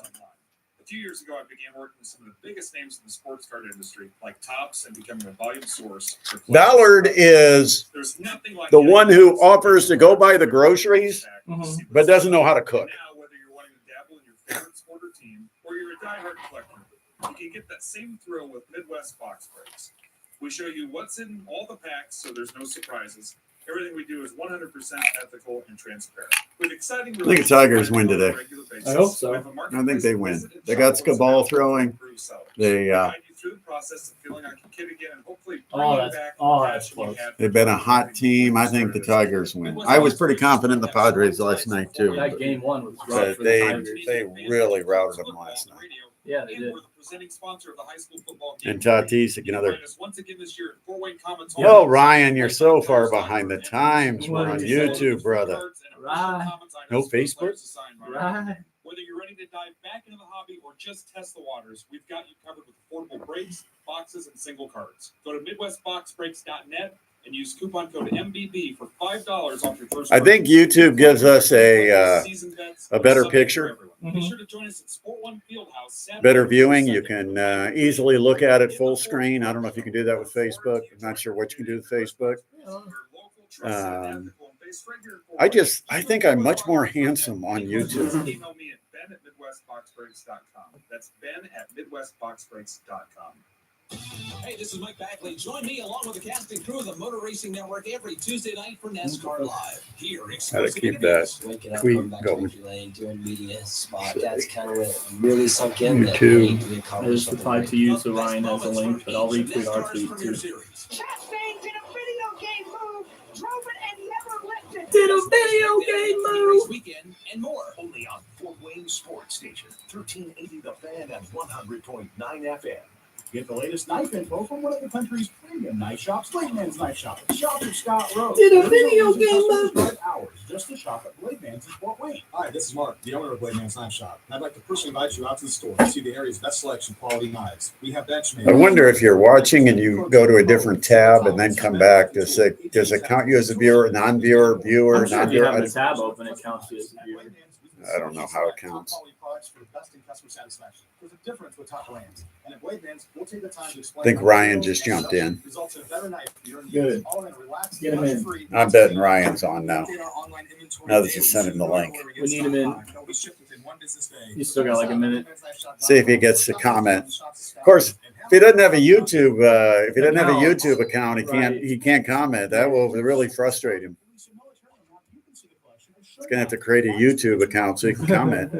A few years ago, I began working with some of the biggest names in the sports card industry, like Topps, and becoming a volume source. Ballard is the one who offers to go buy the groceries, but doesn't know how to cook. Now, whether you're wanting to dabble in your favorite sport or team, or you're a diehard collector, you can get that same thrill with Midwest Box Breaks. We show you what's in all the packs, so there's no surprises. Everything we do is 100% ethical and transparent. With exciting, I think the Tigers win today. I hope so. I think they win. They got good ball throwing. They close. They've been a hot team. I think the Tigers win. I was pretty confident in the Padres last night too. That game one was rough But for the Tigers. they really routed them last night. Yeah, they did. And Tatis, another. Once again this year, four-way comments. Oh, Ryan, you're so far behind the times. We're on YouTube, brother. Right. No Facebook? Right. Whether you're ready to dive back into the hobby or just test the waters, we've got you covered with affordable breaks, boxes, and single cards. Go to MidwestBoxBreaks.net and use coupon code MBB for $5 off your first. I think YouTube gives us a better picture, Be sure to join us at Sport One Fieldhouse. Saturday, better viewing. You can easily look at it full screen. I don't know if you can do that with Facebook. I'm not sure what you can do with Facebook. I think I'm much more handsome on YouTube. Email me at ben@midwestboxbreaks.com. That's ben@midwestboxbreaks.com. Hey, this is Mike Backley. Join me along with the cast and crew of the Motor Racing Network every Tuesday night for NASCAR Live. Here, How to keep that tweet going. Doing media spot. That's kind of what really sunk in. Me too. I just replied to you, so Ryan has a link, but I'll retweet our tweet too. Did a video game move. Weekend and more. Only on Fort Wayne Sports Station, 1380 The Fan and 100.9 FM. Get the latest knife info from one of the country's premium knife shops, Blade Man's Knife Shop. Shop at Scott Road. Did a video game move. Hours just to shop at Blade Man's in Fort Wayne. Hi, this is Mark, the owner of Blade Man's Knife Shop. I'd like to personally invite you out to the store to see the area's best selection of quality knives. We have Benchmade. I wonder if you're watching and you go to a different tab and then come back. Does it count you as a viewer, non-viewer, viewer, I'm sure if you non-viewer? have the tab open, it counts you as a viewer. I don't know how it counts. There's a difference with top brands. And at Blade Man's, we'll take the time to explain. I think Ryan just jumped in. Results in a better knife. Good. Get him in. I'm betting Ryan's on now. Now that you sent him the link. We need him in. You still got like a minute. See if he gets to comment. Of course, if he doesn't have a YouTube, account, he can't comment. That will really frustrate him. He's gonna have to create a YouTube account so he can comment.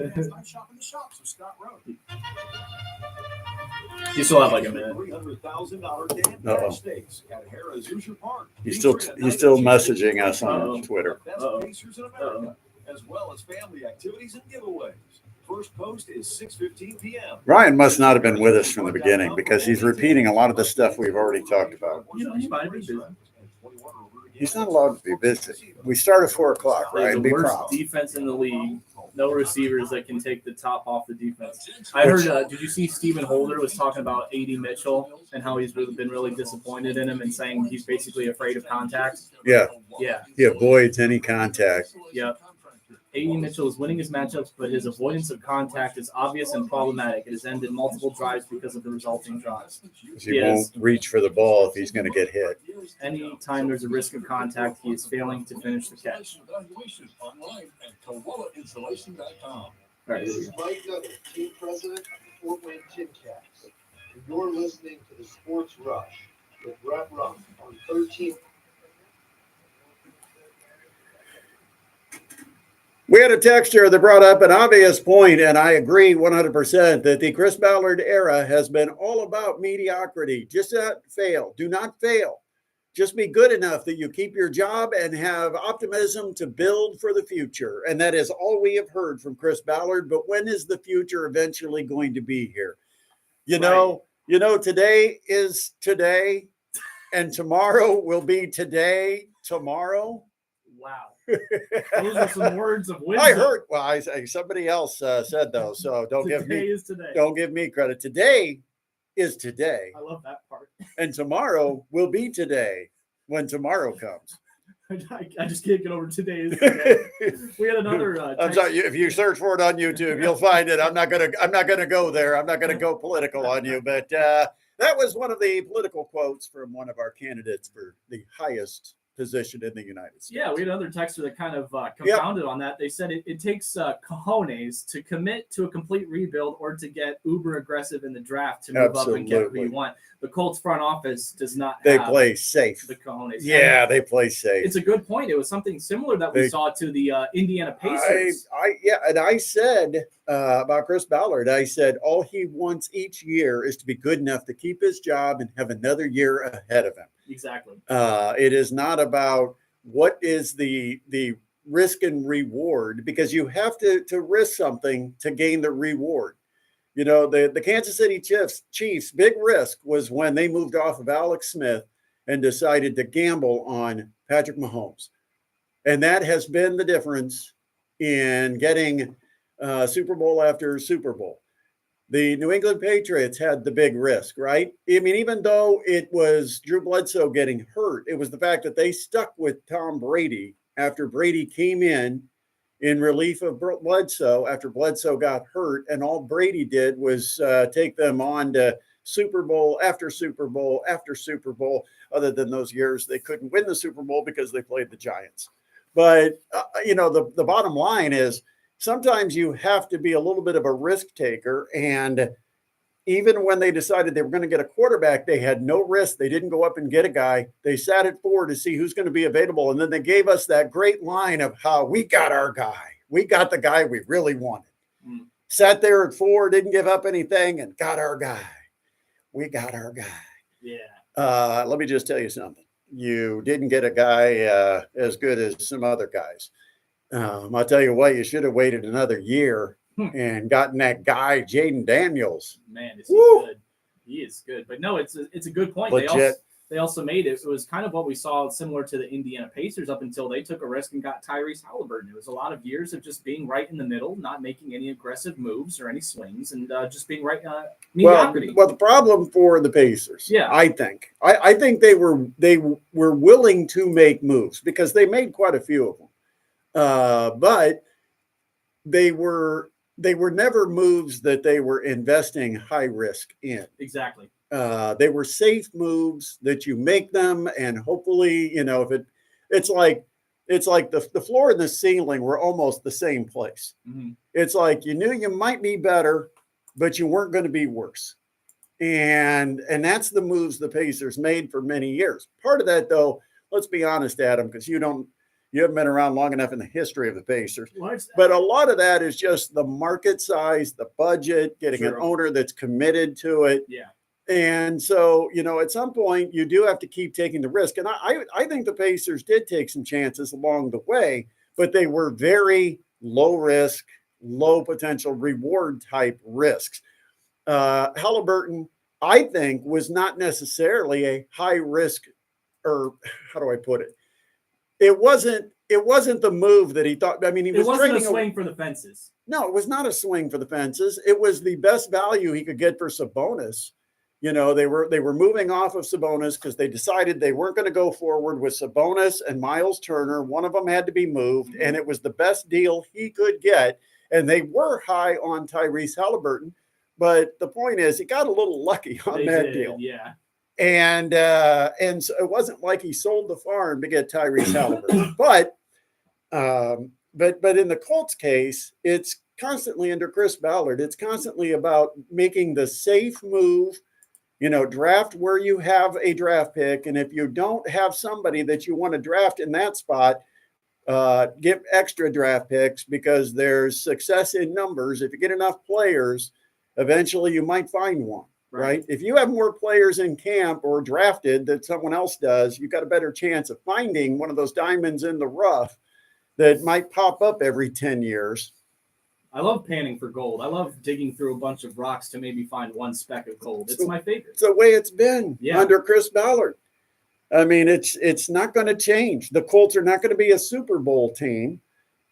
You still have like a minute. Uh-oh. He's still messaging us on Twitter. As well as family activities and giveaways. First post is 6:15 p.m. Ryan must not have been with us from the beginning because he's repeating a lot of the stuff we've already talked about. He might be busy. He's not allowed to be busy. We start at 4:00, They're right? the Be worst prompt. defense in the league. No receivers that can take the top off the defense. I heard. Did you see Stephen Holder was talking about A.D. Mitchell and how he's been really disappointed in him and saying he's basically afraid of contact? Yeah, Yeah. he avoids any contact. Yep. A.D. Mitchell is winning his matchups, but his avoidance of contact is obvious and problematic. It has ended multiple drives because of the resulting drives. He won't reach for the ball if he's going to get hit. Anytime there's a risk of contact, he is failing to finish the catch. Online at KowalaInsulation.com. All right, here we go. Mike Nutter, team president, Fort Wayne Timcats. And you're listening to the Sports Rush with Rump on 13. We had a texture that brought up an obvious point, and I agree 100% that the Chris Ballard era has been all about mediocrity. Just not fail. Do not fail. Just be good enough that you keep your job and have optimism to build for the future. And that is all we have heard from Chris Ballard. But when is the future eventually going to be here? You know, today is today, and tomorrow will be today, tomorrow. Wow. Those are some words of wisdom. I heard. Well, somebody else said those, so don't give me credit. Today is today. I love that part. And tomorrow will be today when tomorrow comes. I just can't get over today is today. We had another. I'm sorry. If you search for it on YouTube, you'll find it. I'm not gonna go there. I'm not gonna go political on you. But that was one of the political quotes from one of our candidates for the highest position in the United States. Yeah, we had another texter that kind of confounded on that. They said it takes cojones to commit to a complete rebuild or to get uber aggressive in the draft to move up and get who you want. The Colts front office does not They have play safe. the cojones. Yeah, they play safe. It's a good point. It was something similar that we saw to the Indiana Pacers. And I said about Chris Ballard, I said all he wants each year is to be good enough to keep his job and have another year ahead of him. Exactly. It is not about what is the risk and reward, because you have to risk something to gain the reward. You know, the Kansas City Chiefs big risk was when they moved off of Alex Smith and decided to gamble on Patrick Mahomes. And that has been the difference in getting Super Bowl after Super Bowl. The New England Patriots had the big risk, right? I mean, even though it was Drew Bledsoe getting hurt, it was the fact that they stuck with Tom Brady after Brady came in relief of Bledsoe after Bledsoe got hurt. And all Brady did was take them on to Super Bowl after Super Bowl after Super Bowl, other than those years they couldn't win the Super Bowl because they played the Giants. But, the bottom line is, sometimes you have to be a little bit of a risk taker. And even when they decided they were going to get a quarterback, they had no risk. They didn't go up and get a guy. They sat at 4 to see who's going to be available. And then they gave us that great line of how we got our guy. We got the guy we really wanted. Sat there at 4, didn't give up anything, and got our guy. We got our guy. Yeah. Let me just tell you something. You didn't get a guy as good as some other guys. I'll tell you what, you should have waited another year and gotten that guy, Jaden Daniels. Man, is he good. He is good. But no, it's a good point. Legit. They also made it. It was kind of what we saw similar to the Indiana Pacers up until they took a risk and got Tyrese Halliburton. It was a lot of years of just being right in the middle, not making any aggressive moves or any swings, and just being right mediocrity. Well, the problem for the Pacers, I think they were willing to make moves because they made quite a few of them. But they were never moves that they were investing high risk in. Exactly. They were safe moves that you make them, and hopefully, if it's like the floor and the ceiling were almost the same place. Mm-hmm. It's like you knew you might be better, but you weren't going to be worse. And that's the moves the Pacers made for many years. Part of that, though, let's be honest, Adam, because you haven't been around long enough in the history of the Pacers. But a lot of that is just the market size, the budget, getting an owner that's committed to it. Yeah. And so, at some point you do have to keep taking the risk. And I think the Pacers did take some chances along the way, but they were very low risk, low potential reward type risks. Halliburton, I think, was not necessarily a high risk, or how do I put it? It wasn't the move that he thought. I mean, it wasn't a swing for the fences. No, it was not a swing for the fences. It was the best value he could get for Sabonis. They were moving off of Sabonis because they decided they weren't going to go forward with Sabonis and Miles Turner. One of them had to be moved, and it was the best deal he could get. And they were high on Tyrese Halliburton, but the point is, he got a little lucky on that deal. Yeah. And so it wasn't like he sold the farm to get Tyrese Halliburton. But in the Colts case, it's constantly under Chris Ballard. It's constantly about making the safe move, draft where you have a draft pick. And if you don't have somebody that you want to draft in that spot, give extra draft picks because there's success in numbers. If you get enough players, eventually you might find one, right? If you have more players in camp or drafted that someone else does, you've got a better chance of finding one of those diamonds in the rough that might pop up every 10 years. I love panning for gold. I love digging through a bunch of rocks to maybe find one speck of gold. It's my favorite. It's the way it's been under Chris Ballard. I mean, it's not going to change. The Colts are not going to be a Super Bowl team.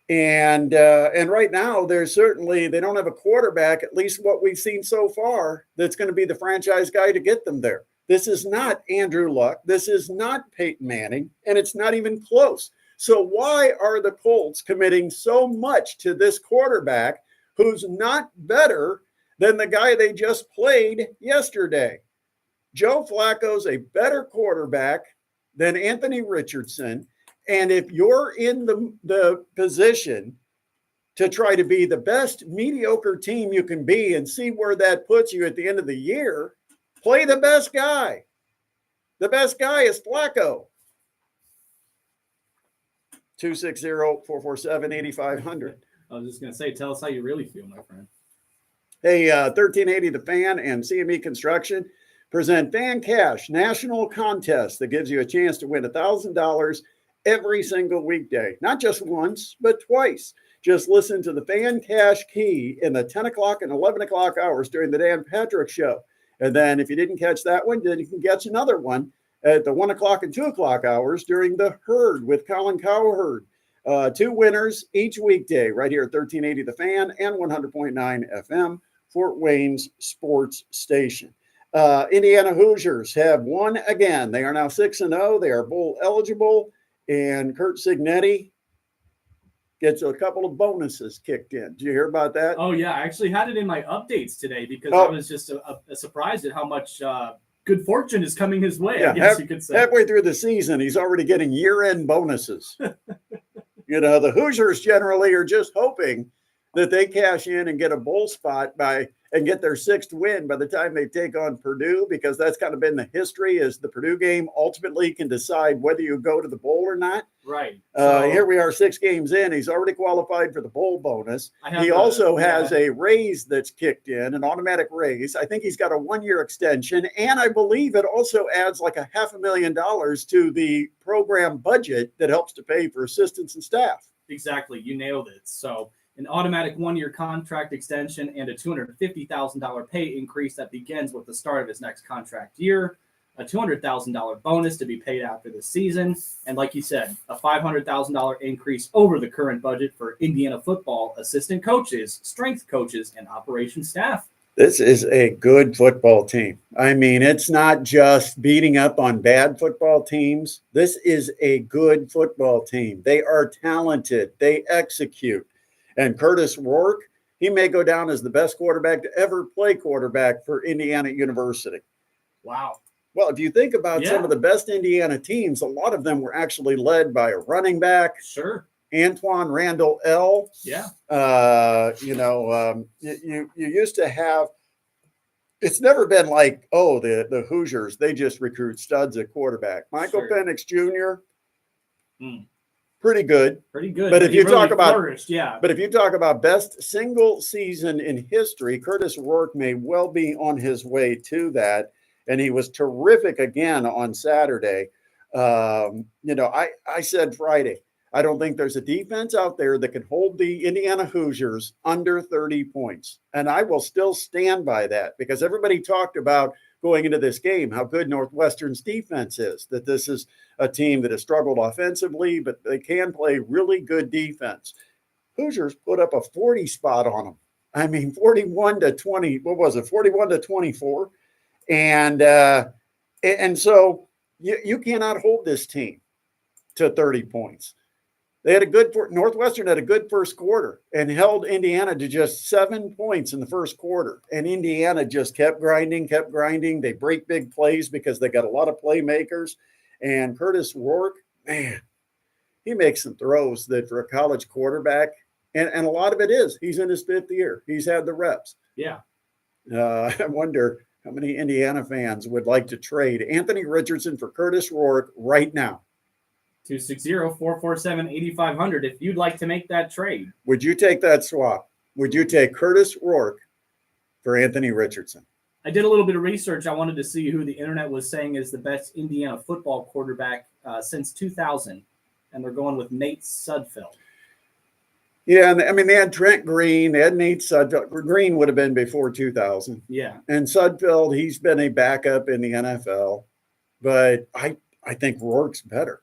And right now, they don't have a quarterback, at least what we've seen so far, that's going to be the franchise guy to get them there. This is not Andrew Luck. This is not Peyton Manning, and it's not even close. So why are the Colts committing so much to this quarterback who's not better than the guy they just played yesterday? Joe Flacco's a better quarterback than Anthony Richardson. And if you're in the position to try to be the best mediocre team you can be and see where that puts you at the end of the year, play the best guy. The best guy is Flacco. 260-447-8500. I was just going to say, tell us how you really feel, my friend. Hey, 1380 The Fan and CME Construction present Fan Cash National Contest that gives you a chance to win $1,000 every single weekday. Not just once, but twice. Just listen to the Fan Cash Key in the 10 o'clock and 11 o'clock hours during the Dan Patrick Show. And then if you didn't catch that one, then you can catch another one at the 1 o'clock and 2 o'clock hours during the Herd with Colin Cowherd. 2 winners each weekday right here at 1380 The Fan and 100.9 FM, Fort Wayne's sports station. Indiana Hoosiers have won again. They are now 6-0. They are bowl eligible. And Kurt Signetti gets a couple of bonuses kicked in. Did you hear about that? Oh, yeah. I actually had it in my updates today because I was just surprised at how much good fortune is coming his way, I guess you could say. Halfway through the season, he's already getting year-end bonuses. The Hoosiers generally are just hoping that they cash in and get a bowl spot and get their 6th win by the time they take on Purdue, because that's kind of been the history, is the Purdue game ultimately can decide whether you go to the bowl or not. Right. Here we are 6 games in. He's already qualified for the bowl bonus. He also has a raise that's kicked in, an automatic raise. I think he's got a 1-year extension. And I believe it also adds like $500,000 to the program budget that helps to pay for assistants and staff. Exactly. You nailed it. So an automatic 1-year contract extension and a $250,000 pay increase that begins with the start of his next contract year, a $200,000 bonus to be paid after the season, and like you said, a $500,000 increase over the current budget for Indiana football assistant coaches, strength coaches, and operations staff. This is a good football team. I mean, it's not just beating up on bad football teams. This is a good football team. They are talented. They execute. And Curtis Rourke, he may go down as the best quarterback to ever play quarterback for Indiana University. Wow. Well, if you think about some of the best Indiana teams, a lot of them were actually led by a running back. Sure. Antoine Randall L. Yeah. You used to have, it's never been like, the Hoosiers, they just recruit studs at quarterback. Michael Penix Jr., pretty good. But if you talk about best single season in history, Curtis Rourke may well be on his way to that. And he was terrific again on Saturday. I said Friday, I don't think there's a defense out there that can hold the Indiana Hoosiers under 30 points. And I will still stand by that, because everybody talked about going into this game how good Northwestern's defense is, that this is a team that has struggled offensively, but they can play really good defense. Hoosiers put up a 40 spot on them. I mean, 41-20, 41-24. And so you cannot hold this team to 30 points. Northwestern had a good first quarter and held Indiana to just 7 points in the first quarter. And Indiana just kept grinding. They break big plays because they got a lot of playmakers. And Curtis Rourke, man, he makes some throws that for a college quarterback, And a lot of it is he's in his 5th year. He's had the reps. Yeah. I wonder how many Indiana fans would like to trade Anthony Richardson for Curtis Rourke right now. 260-447-8500 if you'd like to make that trade. Would you take that swap? Would you take Curtis Rourke for Anthony Richardson? I did a little bit of research. I wanted to see who the internet was saying is the best Indiana football quarterback since 2000, and they're going with Nate Sudfeld. Yeah, I mean, they had Trent Green. They had Nate Sudfeld. Green would have been before 2000. Yeah. And Sudfeld, he's been a backup in the NFL. But I think Rourke's better.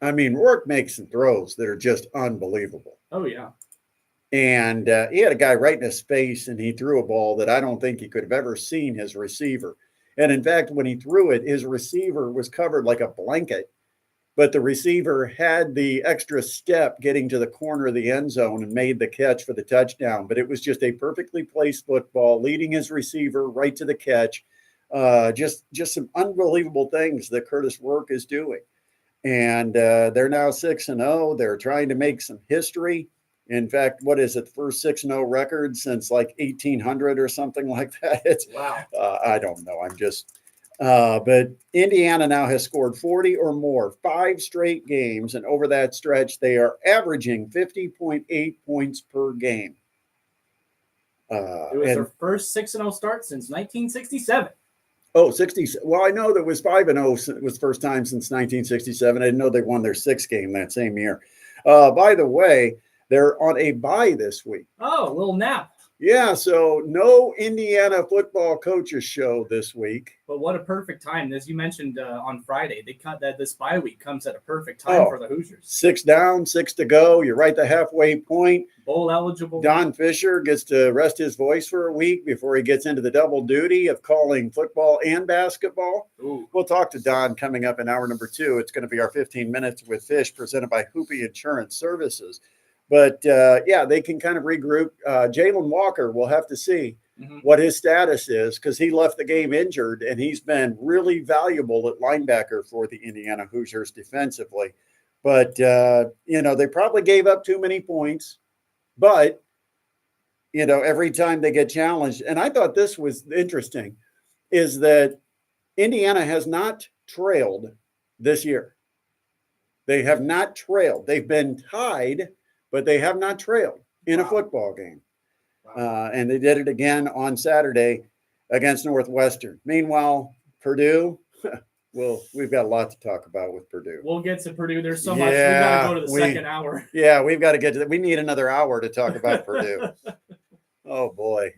I mean, Rourke makes some throws that are just unbelievable. Oh, yeah. And he had a guy right in his face, and he threw a ball that I don't think he could have ever seen his receiver. And in fact, when he threw it, his receiver was covered like a blanket, but the receiver had the extra step getting to the corner of the end zone and made the catch for the touchdown. But it was just a perfectly placed football, leading his receiver right to the catch. Just some unbelievable things that Curtis Rourke is doing. And they're now 6-0. They're trying to make some history. In fact, what is it? The first 6-0 record since like 1800 or something like that. It's wow. I don't know. I'm just, but Indiana now has scored 40 or more, 5 straight games. And over that stretch, they are averaging 50.8 points per game. It was their first 6-0 start since 1967. Oh, 60. Well, I know that was 5-0. It was the first time since 1967. I didn't know they won their 6th game that same year. By the way, they're on a bye this week. Oh, a little nap. Yeah, so no Indiana football coaches show this week. But what a perfect time. As you mentioned on Friday, they cut that this bye week comes at a perfect time for the Hoosiers. 6 down, 6 to go. You're right the halfway point. Bowl eligible. Don Fisher gets to rest his voice for a week before he gets into the double duty of calling football and basketball. Ooh. We'll talk to Don coming up in hour number 2. It's going to be our 15 minutes with Fish presented by Hoopy Insurance Services. But, yeah, they can kind of regroup. Jalen Walker, we'll have to see what his status is because he left the game injured, and he's been really valuable at linebacker for the Indiana Hoosiers defensively. But, they probably gave up too many points. But, every time they get challenged, and I thought this was interesting, is that Indiana has not trailed this year. They have not trailed. They've been tied, but they have not trailed in a football game. And they did it again on Saturday against Northwestern. Meanwhile, Purdue, well, we've got a lot to talk about with Purdue. We'll get to Purdue. There's so much. We've got to go to the second hour. Yeah, we've got to get to that. We need another hour to talk about Purdue. Oh, boy.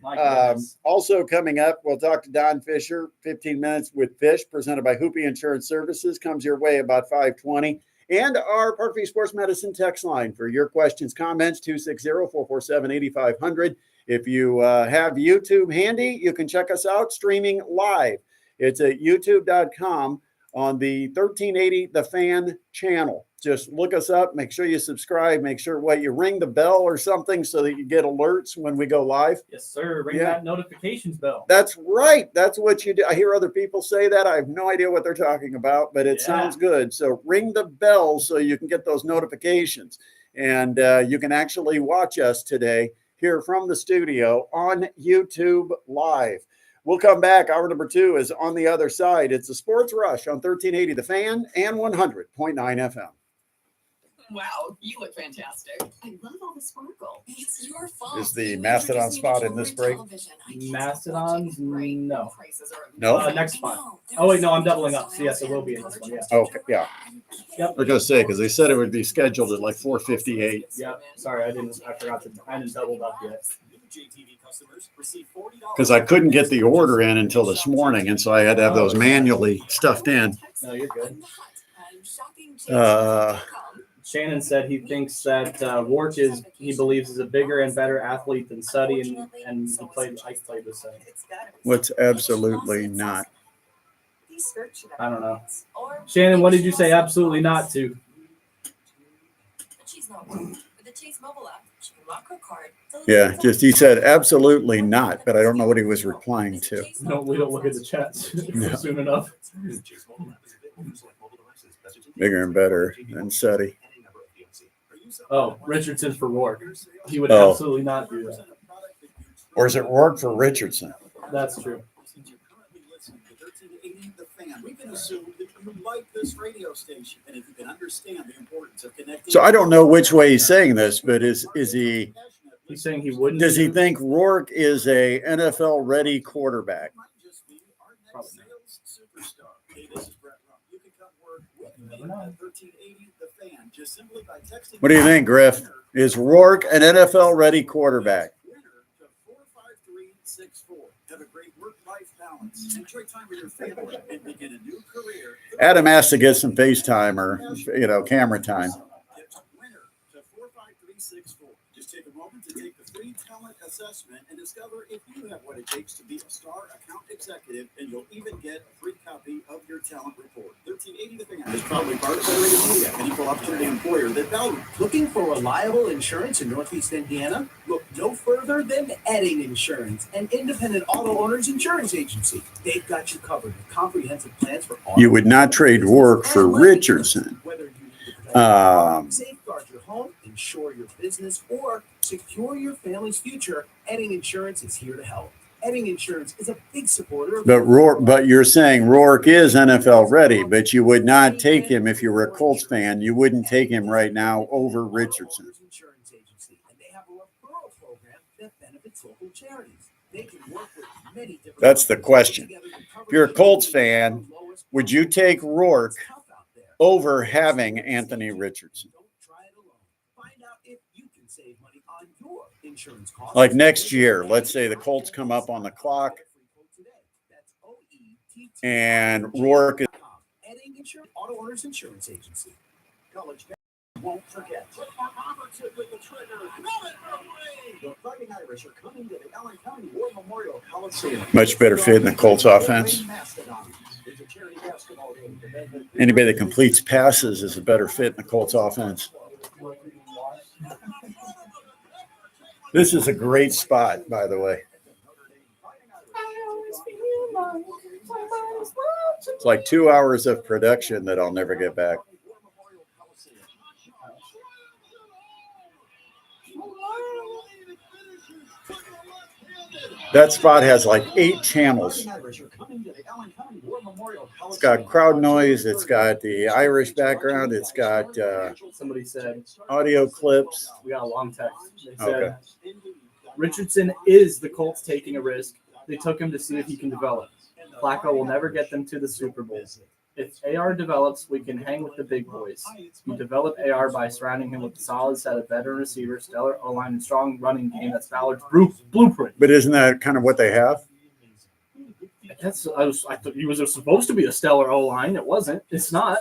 Also coming up, we'll talk to Don Fisher, 15 minutes with Fish, presented by Hoopy Insurance Services. Comes your way about 5:20. And our Parkview Sports Medicine text line for your questions, comments, 260-447-8500. If you have YouTube handy, you can check us out streaming live. It's at youtube.com on the 1380 The Fan channel. Just look us up. Make sure you subscribe. Make sure you ring the bell or something so that you get alerts when we go live. Yes, sir. Ring that notifications bell. That's right. That's what you do. I hear other people say that. I have no idea what they're talking about, but it sounds good. So ring the bell so you can get those notifications. And you can actually watch us today here from the studio on YouTube Live. We'll come back. Hour number 2 is on the other side. It's a Sports Rush on 1380 The Fan and 100.9 FM. Wow, you look fantastic. I love all the sparkle. It's your fault. Is the Mastodon spot in this break? Mastodons? No. No? Next spot. Oh, wait, no, I'm doubling up. So, yes, it will be in this one, yeah. Okay, yeah. Yep. I was going to say, because they said it would be scheduled at like 4:58. Yeah, sorry, I didn't double up yet. Because I couldn't get the order in until this morning, and so I had to have those manually stuffed in. No, you're good. Shannon said he thinks that Rourke he believes is a bigger and better athlete than Suddy, and Ike played with Suddy. What's absolutely not? I don't know. Shannon, what did you say absolutely not to? Yeah, just he said absolutely not, but I don't know what he was replying to. No, we don't look at the chats soon enough. Bigger and better than Suddy. Oh, Richardson for Rourke. He would Oh. absolutely not do that. Or is it Rourke for Richardson? That's true. Since you're currently listening to 1380 The Fan, we can assume that you like this radio station, and if you can understand the importance of connecting. So I don't know which way he's saying this, but is he? He's saying he wouldn't. Does he think Rourke is a NFL ready quarterback? Probably sales superstar. Hey, this is Brett Rump. You can come work with me at 1380 The Fan just simply by texting. What do you think, Griff? Is Rourke an NFL ready quarterback? Winner to 45364. Have a great work-life balance. Enjoy time with your family and begin a new career. Adam has to get some FaceTime or camera time. Winner to 45364. Just take a moment to take the free talent assessment and discover if you have what it takes to be a star account executive, and you'll even get a free copy of your talent report. 1380 The Fan is probably part of Federated Media, an equal opportunity employer that values. Looking for reliable insurance in Northeast Indiana? Look no further than Edding Insurance, an independent auto owners insurance agency. They've got you covered with comprehensive plans for auto. You would not trade Rourke for Richardson. Whether you need to protect safeguard your home, insure your business, or secure your family's future, Edding Insurance is here to help. Edding Insurance is a big supporter of But you're saying Rourke is NFL ready, but you would not take him if you were a Colts fan. You wouldn't take him right now over Richardson. Insurance Agency, and they have a referral program that benefits local charities. They can work with many different. That's the question. If you're a Colts fan, would you take Rourke over having Anthony Richardson? Like next year, let's say the Colts come up on the clock and Rourke is. Auto Owners Insurance Agency. College won't forget. Robertson with the trigger. The Fighting Irish are coming to the Allen County War Memorial Coliseum. Much better fit in the Colts offense. Anybody that completes passes is a better fit in the Colts offense. This is a great spot, by the way. It's like 2 hours of production that I'll never get back. That spot has like 8 channels. It's got crowd noise. It's got the Irish background. It's got Somebody said audio clips. we got a long text. They said Okay. Richardson is the Colts taking a risk. They took him to see if he can develop. Flacco will never get them to the Super Bowl. If AR develops, we can hang with the big boys. You develop AR by surrounding him with a solid set of veteran receivers, stellar O-line, and strong running game. That's Ballard's blueprint. But isn't that kind of what they have? I thought he was supposed to be a stellar O-line. It wasn't. It's not.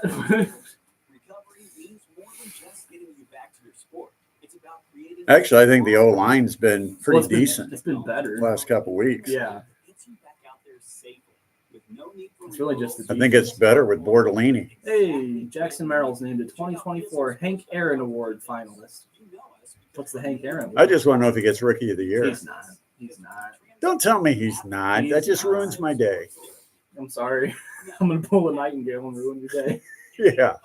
Actually, I think the O-line's been pretty decent It's been better. the last couple weeks. Yeah. It's really just the I think it's better with Bordolini. Hey, Jackson Merrill's named a 2024 Hank Aaron Award finalist. What's the Hank Aaron Award? I just want to know if he gets Rookie of the Year. He's not. He's not. Don't tell me he's not. That just ruins my day. I'm sorry. I'm going to pull a Nightingale and ruin your day. Yeah,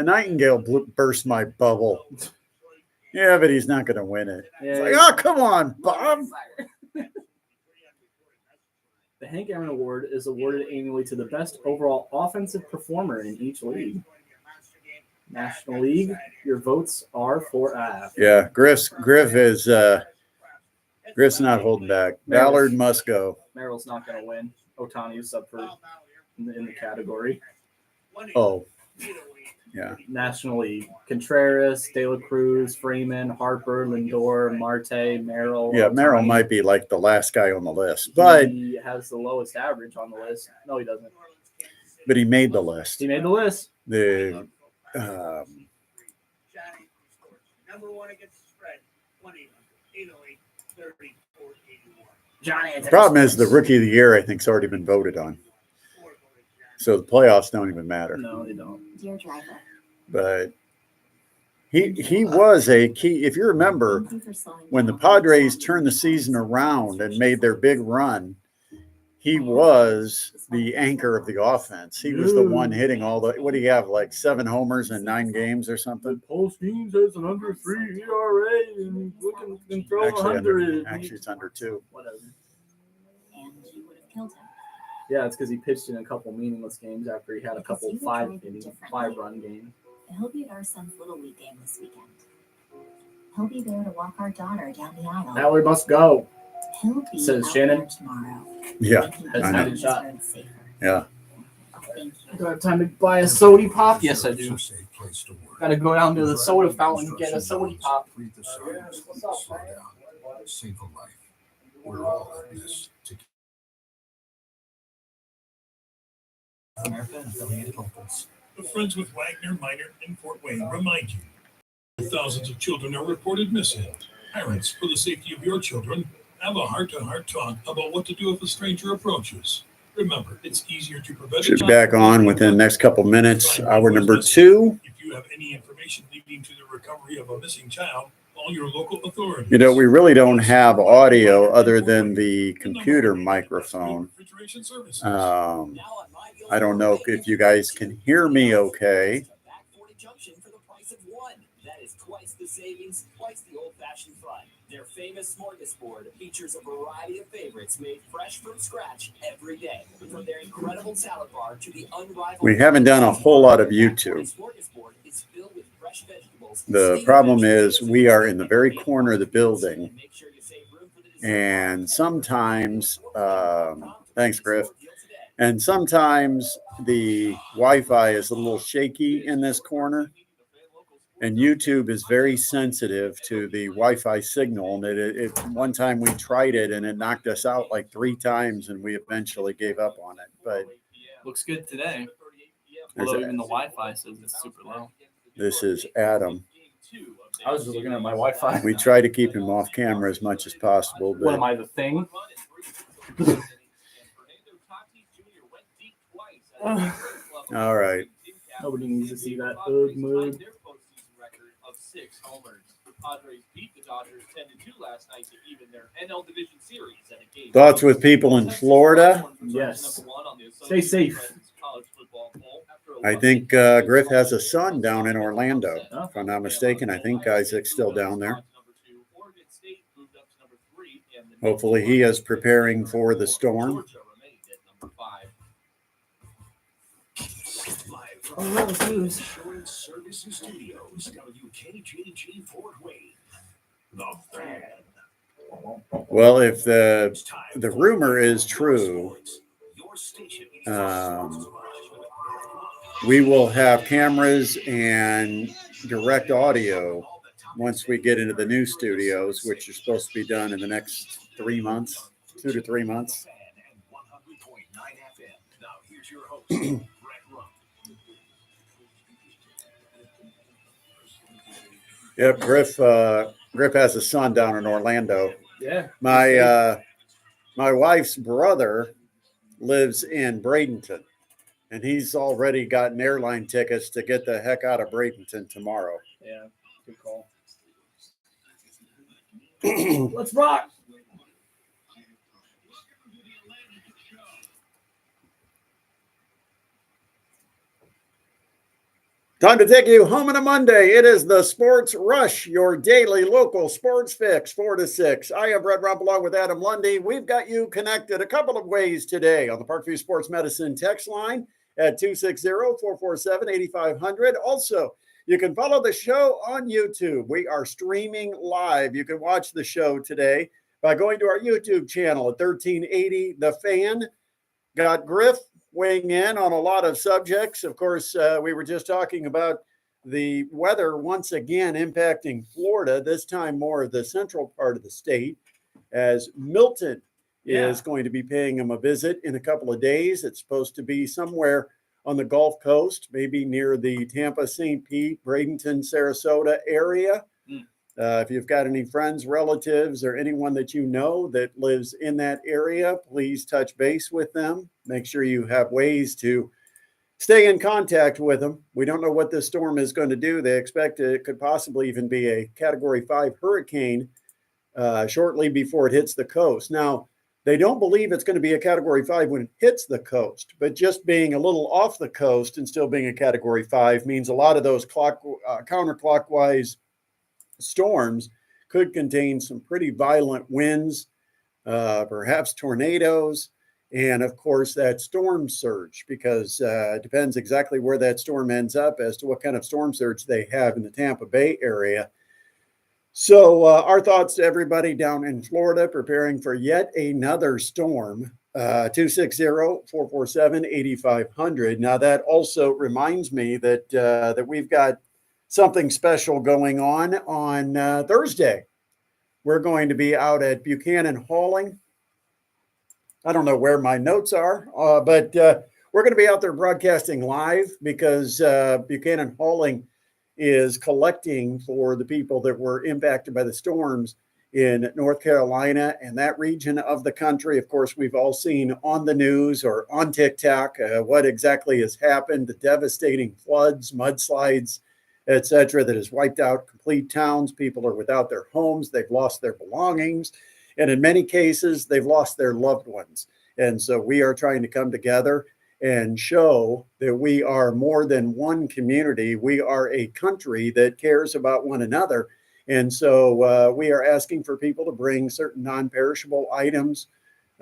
Nightingale burst my bubble. Yeah, but he's not going to win it. Yeah, It's like, oh, come on, Bob. The Hank Aaron Award is awarded annually to the best overall offensive performer in each league. National League, your votes are for Yeah, Griff Griff's not holding back. Ballard must go. Merrill's not going to win. Otani is up for in the category. Oh, yeah. National League: Contreras, De La Cruz, Freeman, Harper, Lindor, Marte, Merrill. Yeah, Merrill Ohtani. might be like the last guy on the list, but He has the lowest average on the list. No, he doesn't. he made the list. He made the list. The Number one against the spread, 1-800-808-3481. Johnny. problem is the Rookie of the Year, I think, has already been voted on. So the playoffs don't even matter. No, they don't. Dear driver. But he was a key. If you remember, when the Padres turned the season around and made their big run, he was the anchor of the offense. He was the one hitting all the. What do you have? Like 7 homers in 9 games or something. Paul Skeens has an under 3 ERA and can throw Actually, 100. actually, it's under 2. Whatever. And you would have killed him. Yeah, it's because he pitched in a couple meaningless games after he had a couple 5-run games. He'll be at our son's Little League game this weekend. He'll be there to walk our daughter down the aisle. Now we must go. He'll be Says out Shannon. there tomorrow. Yeah, Has I had know. a shot. Yeah. Do I have time to buy a soda pop? Yes, I do. Gotta go down to the soda fountain and get a soda pop. Save a life. We're all in this together. America and affiliated locals. The Friends with Wagner Minor in Fort Wayne remind you thousands of children are reported missing. Parents, for the safety of your children, have a heart-to-heart talk about what to do if a stranger approaches. Remember, it's easier to prevent. Should be back on within the next couple minutes. Hour number 2. If you have any information leading to the recovery of a missing child, call your local authorities. You know, we really don't have audio other than the computer microphone. I don't know if you guys can hear me okay. That is twice the savings, twice the old-fashioned fun. Their famous smorgasbord features a variety of favorites made fresh from scratch every day. From their incredible salad bar to the unrivaled. We haven't done a whole lot of YouTube. The problem is we are in the very corner of the building, and sometimes, thanks, Griff, and sometimes the Wi-Fi is a little shaky in this corner. And YouTube is very sensitive to the Wi-Fi signal. And one time we tried it and it knocked us out like 3 times and we eventually gave up on it. But looks good today. Although even the Wi-Fi says it's super low. This is Adam. I was just looking at my Wi-Fi. We try to keep him off camera as much as possible. But what am I, the thing? All right. Nobody needs to see that bug mode. 6 homers. The Padres beat the Dodgers 10-2 last night to even their NL Division Series at a game. Thoughts with people in Florida? Yes. Stay safe. I think Griff has a son down in Orlando. If I'm not mistaken, I think Isaac's still down there. Hopefully he is preparing for the storm. Insurance Services Studios, WKJG Fort Wayne. The Fan. Well, if the rumor is true, we will have cameras and direct audio once we get into the new studios, which are supposed to be done in the next 3 months, 2 to 3 months. Now here's your host. Yep, Griff has a son down in Orlando. Yeah. My wife's brother lives in Bradenton, and he's already gotten airline tickets to get the heck out of Bradenton tomorrow. Yeah, good call. Let's rock. Time to take you home on a Monday. It is the Sports Rush, your daily local sports fix, 4 to 6. I am Brett Rump along with Adam Lundy. We've got you connected a couple of ways today on the Parkview Sports Medicine text line at 260-447-8500. Also, you can follow the show on YouTube. We are streaming live. You can watch the show today by going to our YouTube channel at 1380 The Fan. Got Griff weighing in on a lot of subjects. Of course, we were just talking about the weather once again impacting Florida, this time more of the central part of the state, as Milton is going to be paying him a visit in a couple of days. It's supposed to be somewhere on the Gulf Coast, maybe near the Tampa, St. Pete, Bradenton, Sarasota area. If you've got any friends, relatives, or anyone that you know that lives in that area, please touch base with them. Make sure you have ways to stay in contact with them. We don't know what this storm is going to do. They expect it could possibly even be a Category 5 hurricane shortly before it hits the coast. Now, They don't believe it's going to be a Category 5 when it hits the coast, but just being a little off the coast and still being a Category 5 means a lot of those counterclockwise storms could contain some pretty violent winds, perhaps tornadoes, and of course that storm surge, because it depends exactly where that storm ends up as to what kind of storm surge they have in the Tampa Bay area. So our thoughts to everybody down in Florida preparing for yet another storm. 260-447-8500. Now that also reminds me that we've got something special going on Thursday. We're going to be out at Buchanan Hauling. I don't know where my notes are, but we're going to be out there broadcasting live because Buchanan Hauling is collecting for the people that were impacted by the storms in North Carolina and that region of the country. Of course, we've all seen on the news or on TikTok what exactly has happened, the devastating floods, mudslides, etc., that has wiped out complete towns. People are without their homes. They've lost their belongings. And in many cases, they've lost their loved ones. And so we are trying to come together and show that we are more than one community. We are a country that cares about one another. And so we are asking for people to bring certain non-perishable items.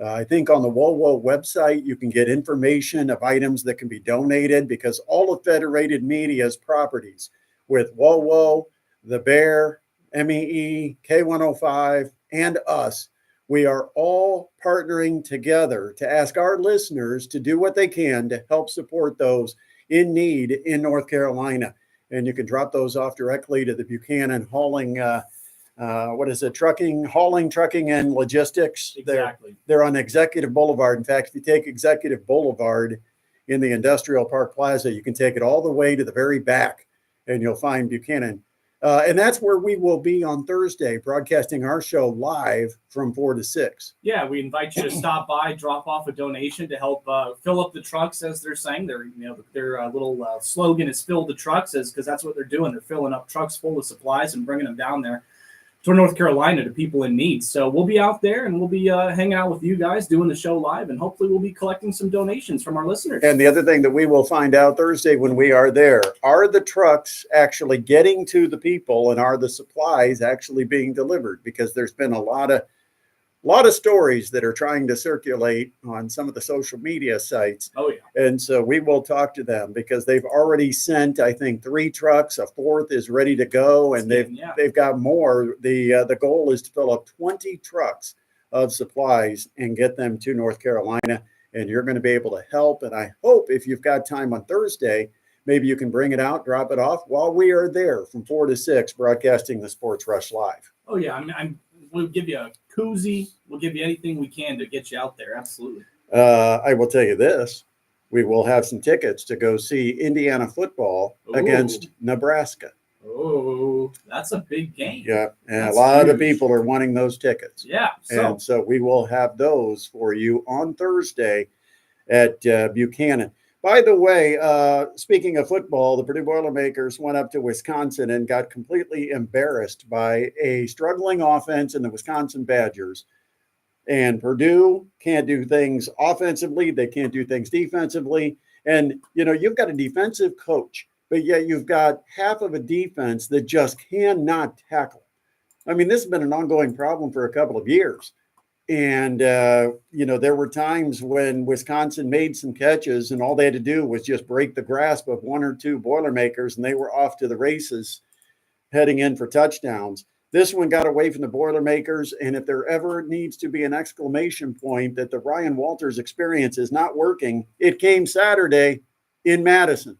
I think on the WOWO website, you can get information of items that can be donated, because all of Federated Media's properties with WOWO, The Bear, MEE, K105, and us, we are all partnering together to ask our listeners to do what they can to help support those in need in North Carolina. And you can drop those off directly to the Buchanan Hauling, trucking and logistics. Exactly. They're on Executive Boulevard. In fact, if you take Executive Boulevard in the Industrial Park Plaza, you can take it all the way to the very back and you'll find Buchanan. And that's where we will be on Thursday, broadcasting our show live from 4 to 6. Yeah, we invite you to stop by, drop off a donation to help fill up the trucks, as they're saying. Their little slogan is "Fill the Trucks," because that's what they're doing. They're filling up trucks full of supplies and bringing them down there to North Carolina to people in need. So we'll be out there and we'll be hanging out with you guys, doing the show live, and hopefully we'll be collecting some donations from our listeners. And the other thing that we will find out Thursday when we are there, are the trucks actually getting to the people, and are the supplies actually being delivered? Because there's been a lot of stories that are trying to circulate on some of the social media sites. Oh, yeah. And so we will talk to them, because they've already sent, I think, 3 trucks. A 4th is ready to go, and they've got more. The goal is to fill up 20 trucks of supplies and get them to North Carolina. And you're going to be able to help. And I hope if you've got time on Thursday, maybe you can bring it out, drop it off while we are there from 4 to 6, broadcasting the Sports Rush live. Oh, yeah. We'll give you a koozie. We'll give you anything we can to get you out there. Absolutely. I will tell you this. We will have some tickets to go see Indiana football against Nebraska. Oh, that's a big game. Yeah, and That's a lot huge. of people are wanting those tickets. Yeah. And so we will have those for you on Thursday at Buchanan. By the way, speaking of football, the Purdue Boilermakers went up to Wisconsin and got completely embarrassed by a struggling offense in the Wisconsin Badgers. And Purdue can't do things offensively. They can't do things defensively. And, you've got a defensive coach, but yet you've got half of a defense that just cannot tackle. I mean, this has been an ongoing problem for a couple of years. And, there were times when Wisconsin made some catches and all they had to do was just break the grasp of 1 or 2 Boilermakers, and they were off to the races heading in for touchdowns. This one got away from the Boilermakers, and if there ever needs to be an exclamation point that the Ryan Walters experience is not working, it came Saturday in Madison.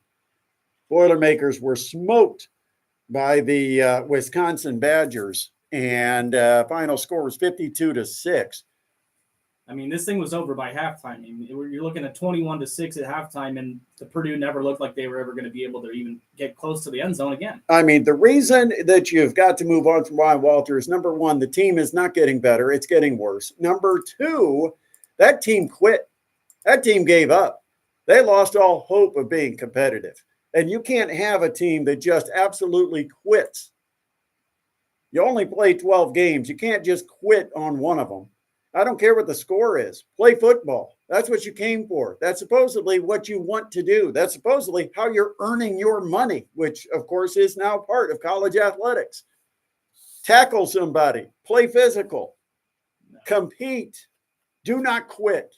Boilermakers were smoked by the Wisconsin Badgers, and final score was 52-6. I mean, this thing was over by halftime. I mean, you're looking at 21-6 at halftime, and the Purdue never looked like they were ever going to be able to even get close to the end zone again. I mean, the reason that you've got to move on from Ryan Walters, number one, the team is not getting better. It's getting worse. Number two, that team quit. That team gave up. They lost all hope of being competitive. And you can't have a team that just absolutely quits. You only play 12 games. You can't just quit on one of them. I don't care what the score is. Play football. That's what you came for. That's supposedly what you want to do. That's supposedly how you're earning your money, which, of course, is now part of college athletics. Tackle somebody. Play physical. Compete. Do not quit.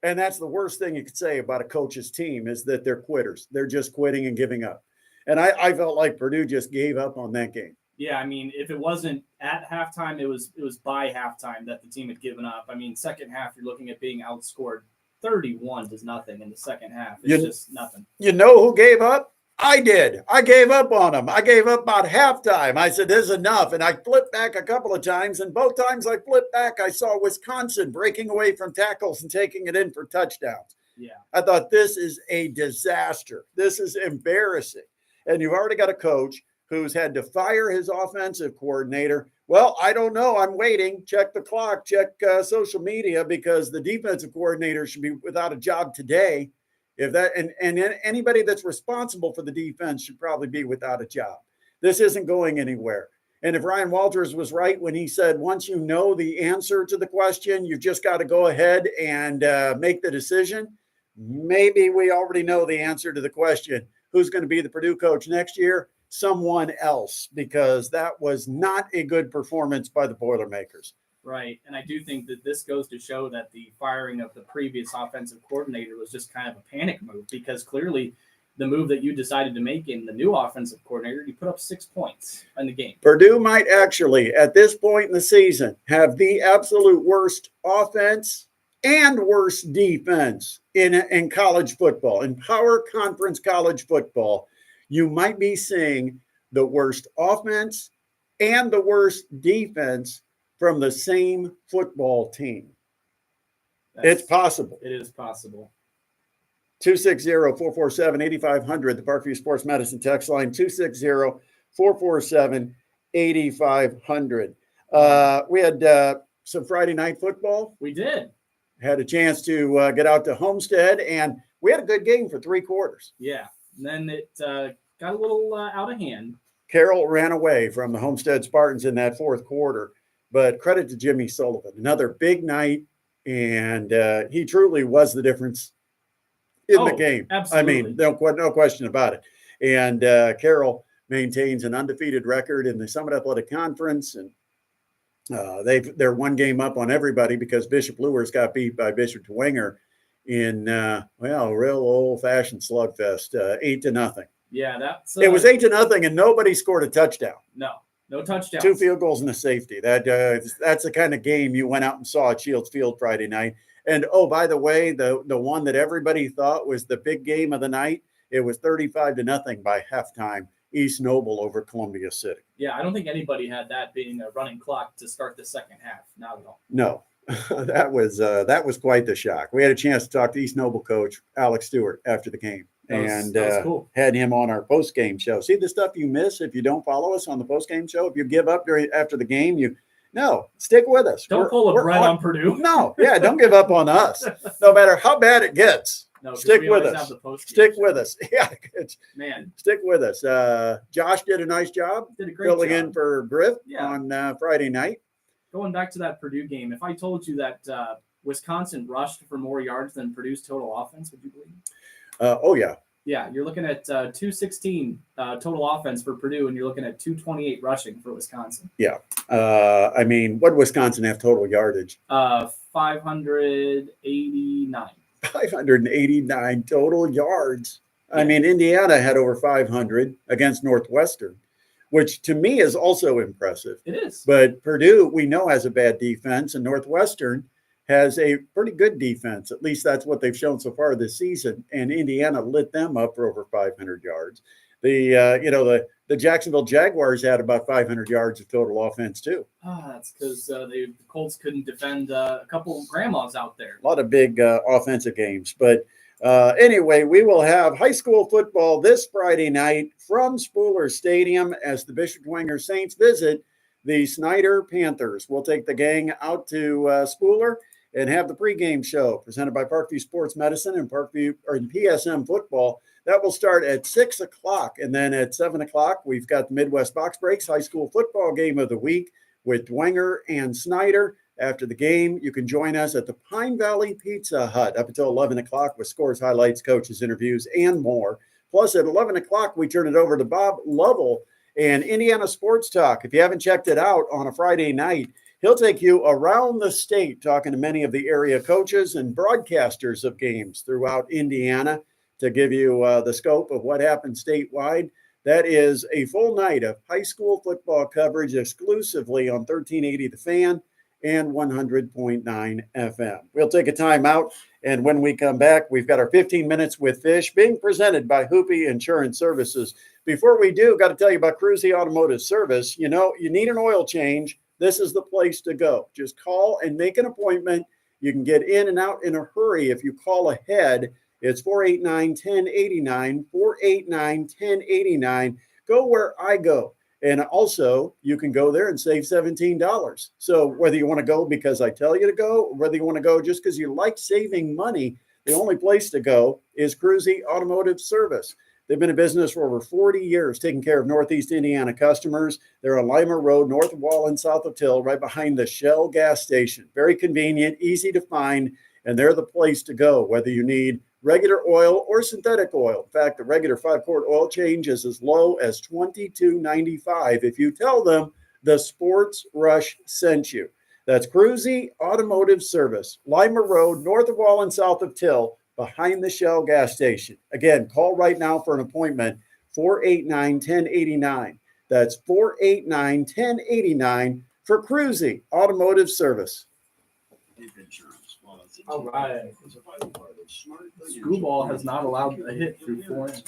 And that's the worst thing you could say about a coach's team is that they're quitters. They're just quitting and giving up. And I felt like Purdue just gave up on that game. Yeah, I mean, if it wasn't at halftime, it was by halftime that the team had given up. I mean, second half, you're looking at being outscored 31 to nothing in the second half. It's just nothing. You know who gave up? I did. I gave up on them. I gave up about halftime. I said, this is enough. And I flipped back a couple of times. And both times I flipped back, I saw Wisconsin breaking away from tackles and taking it in for touchdowns. Yeah. I thought, this is a disaster. This is embarrassing. And you've already got a coach who's had to fire his offensive coordinator. Well, I don't know. I'm waiting. Check the clock. Check social media, because the defensive coordinator should be without a job today. If that and anybody that's responsible for the defense should probably be without a job. This isn't going anywhere. And if Ryan Walters was right when he said, once you know the answer to the question, you've just got to go ahead and make the decision. Maybe we already know the answer to the question. Who's going to be the Purdue coach next year? Someone else, because that was not a good performance by the Boilermakers. Right. And I do think that this goes to show that the firing of the previous offensive coordinator was just kind of a panic move, because clearly the move that you decided to make in the new offensive coordinator, you put up 6 points in the game. Purdue might actually, at this point in the season, have the absolute worst offense and worst defense in college football. In power conference college football, you might be seeing the worst offense and the worst defense from the same football team. It's possible. It is possible. 260-447-8500, the Parkview Sports Medicine text line, 260-447-8500. We had some Friday night football. We did. Had a chance to get out to Homestead, and we had a good game for 3 quarters. Yeah. And then it got a little out of hand. Carroll ran away from the Homestead Spartans in that 4th quarter, but credit to Jimmy Sullivan. Another big night, and he truly was the difference in the game. Absolutely. I mean, no question about it. And Carroll maintains an undefeated record in the Summit Athletic Conference, and they're 1 game up on everybody because Bishop Luers got beat by Bishop Dwenger in real old-fashioned slugfest, 8-0. Yeah, it was 8-0, and nobody scored a touchdown. No touchdowns. 2 field goals and a safety. That's the kind of game you went out and saw at Shields Field Friday night. And by the way, the one that everybody thought was the big game of the night, it was 35-0 by halftime. East Noble over Columbia City. Yeah, I don't think anybody had that being a running clock to start the second half. Not at all. No, that was quite the shock. We had a chance to talk to East Noble coach Alex Stewart after the game. That was cool. Had him on our post-game show. See the stuff you miss if you don't follow us on the post-game show? If you give up after the game, stick with us. Don't pull a bread on Purdue. No, don't give up on us. No matter how bad it gets. No, stick with us. Stick with us. Yeah, man. Stick with us. Josh did a nice job. Did a great filling job in for Griff on Friday night. Going back to that Purdue game, if I told you that Wisconsin rushed for more yards than Purdue's total offense, would you believe? Oh, yeah. Yeah, you're looking at 216 total offense for Purdue, and you're looking at 228 rushing for Wisconsin. Yeah. I mean, what did Wisconsin have total yardage? 589. 589 total yards. Yeah. I mean, Indiana had over 500 against Northwestern, which to me is also impressive. It is. But Purdue, we know, has a bad defense, and Northwestern has a pretty good defense. At least that's what they've shown so far this season. And Indiana lit them up for over 500 yards. The Jacksonville Jaguars had about 500 yards of total offense too. That's because the Colts couldn't defend a couple of grandmas out there. A lot of big offensive games. But anyway, we will have high school football this Friday night from Spooler Stadium as the Bishop Dwenger Saints visit the Snyder Panthers. We'll take the gang out to Spooler and have the pregame show presented by Parkview Sports Medicine and PSM Football. That will start at 6 o'clock. And then at 7 o'clock, we've got the Midwest Box Breaks high school football game of the week with Dwenger and Snyder. After the game, you can join us at the Pine Valley Pizza Hut up until 11 o'clock with scores, highlights, coaches, interviews, and more. Plus, at 11 o'clock, we turn it over to Bob Lovell and Indiana Sports Talk. If you haven't checked it out on a Friday night, he'll take you around the state talking to many of the area coaches and broadcasters of games throughout Indiana to give you the scope of what happened statewide. That is a full night of high school football coverage exclusively on 1380 The Fan and 100.9 FM. We'll take a time out, and when we come back, we've got our 15 Minutes with Fish being presented by Hoopie Insurance Services. Before we do, got to tell you about Cruzy Automotive Service. You know, you need an oil change. This is the place to go. Just call and make an appointment. You can get in and out in a hurry if you call ahead. It's 489-1089, 489-1089. Go where I go. And also, you can go there and save $17. So whether you want to go because I tell you to go, or whether you want to go just because you like saving money, the only place to go is Cruzy Automotive Service. They've been in business for over 40 years, taking care of Northeast Indiana customers. They're on Lima Road, north of Wall and south of Till, right behind the Shell gas station. Very convenient, easy to find, and they're the place to go, whether you need regular oil or synthetic oil. In fact, the regular 5-quart oil change is as low as $22.95 if you tell them the Sports Rush sent you. That's Cruzy Automotive Service, Lima Road, north of Wall and south of Till, behind the Shell gas station. Again, call right now for an appointment, 489-1089. That's 489-1089 for Cruzy Automotive Service. All right. Screwball has not allowed a hit through 4 innings.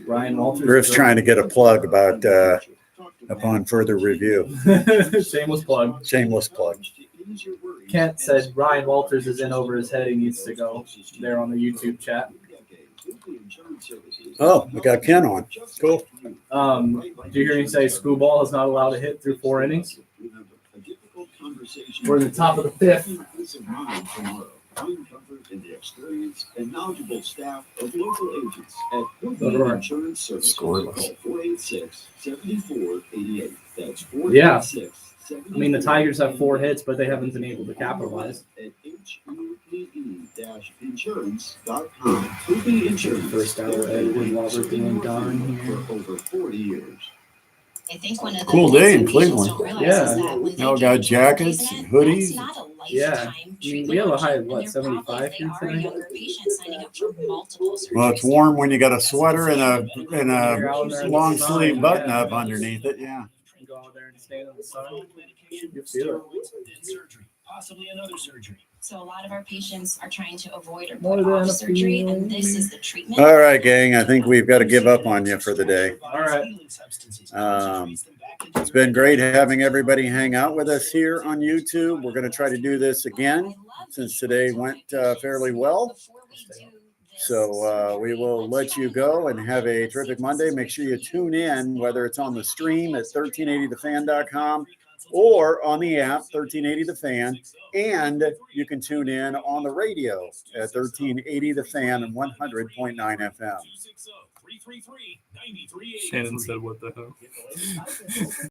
Ryan Walters. Griff's trying to get a plug about upon further review. Shameless plug. Shameless plug. Kent said Ryan Walters is in over his head. He needs to go there on the YouTube chat. Oh, we got Ken on. Cool. Do you hear me say Screwball has not allowed a hit through 4 innings? We're in the top of the 5th. And the experience and knowledgeable staff of local agents at Hoopie Insurance Services. Call 486-7488. That's 486. I mean, the Tigers have 4 hits, but they haven't been able to capitalize. At HUPE-insurance.com. Hoopie Insurance. First hour Edwin Robert being done here. For over 40 years. I think one of the Cool day in Cleveland. Yeah. Y'all got jackets and hoodies. Yeah. I mean, we have a high of, what, 75 here tonight? Well, it's warm when you got a sweater and a long sleeve button up underneath it. Yeah. Go out there and stand in the sun. You feel possibly another surgery. So a lot of our patients are trying to avoid or More put than off a surgery, few. and this is the treatment. All right, gang. I think we've got to give up on you for the day. All right. It's been great having everybody hang out with us here on YouTube. We're going to try to do this again since today went fairly well. So we will let you go and have a terrific Monday. Make sure you tune in, whether it's on the stream at 1380thefan.com or on the app 1380 The Fan, and you can tune in on the radio at 1380 The Fan and 100.9 FM. Shannon said, "What the hell?"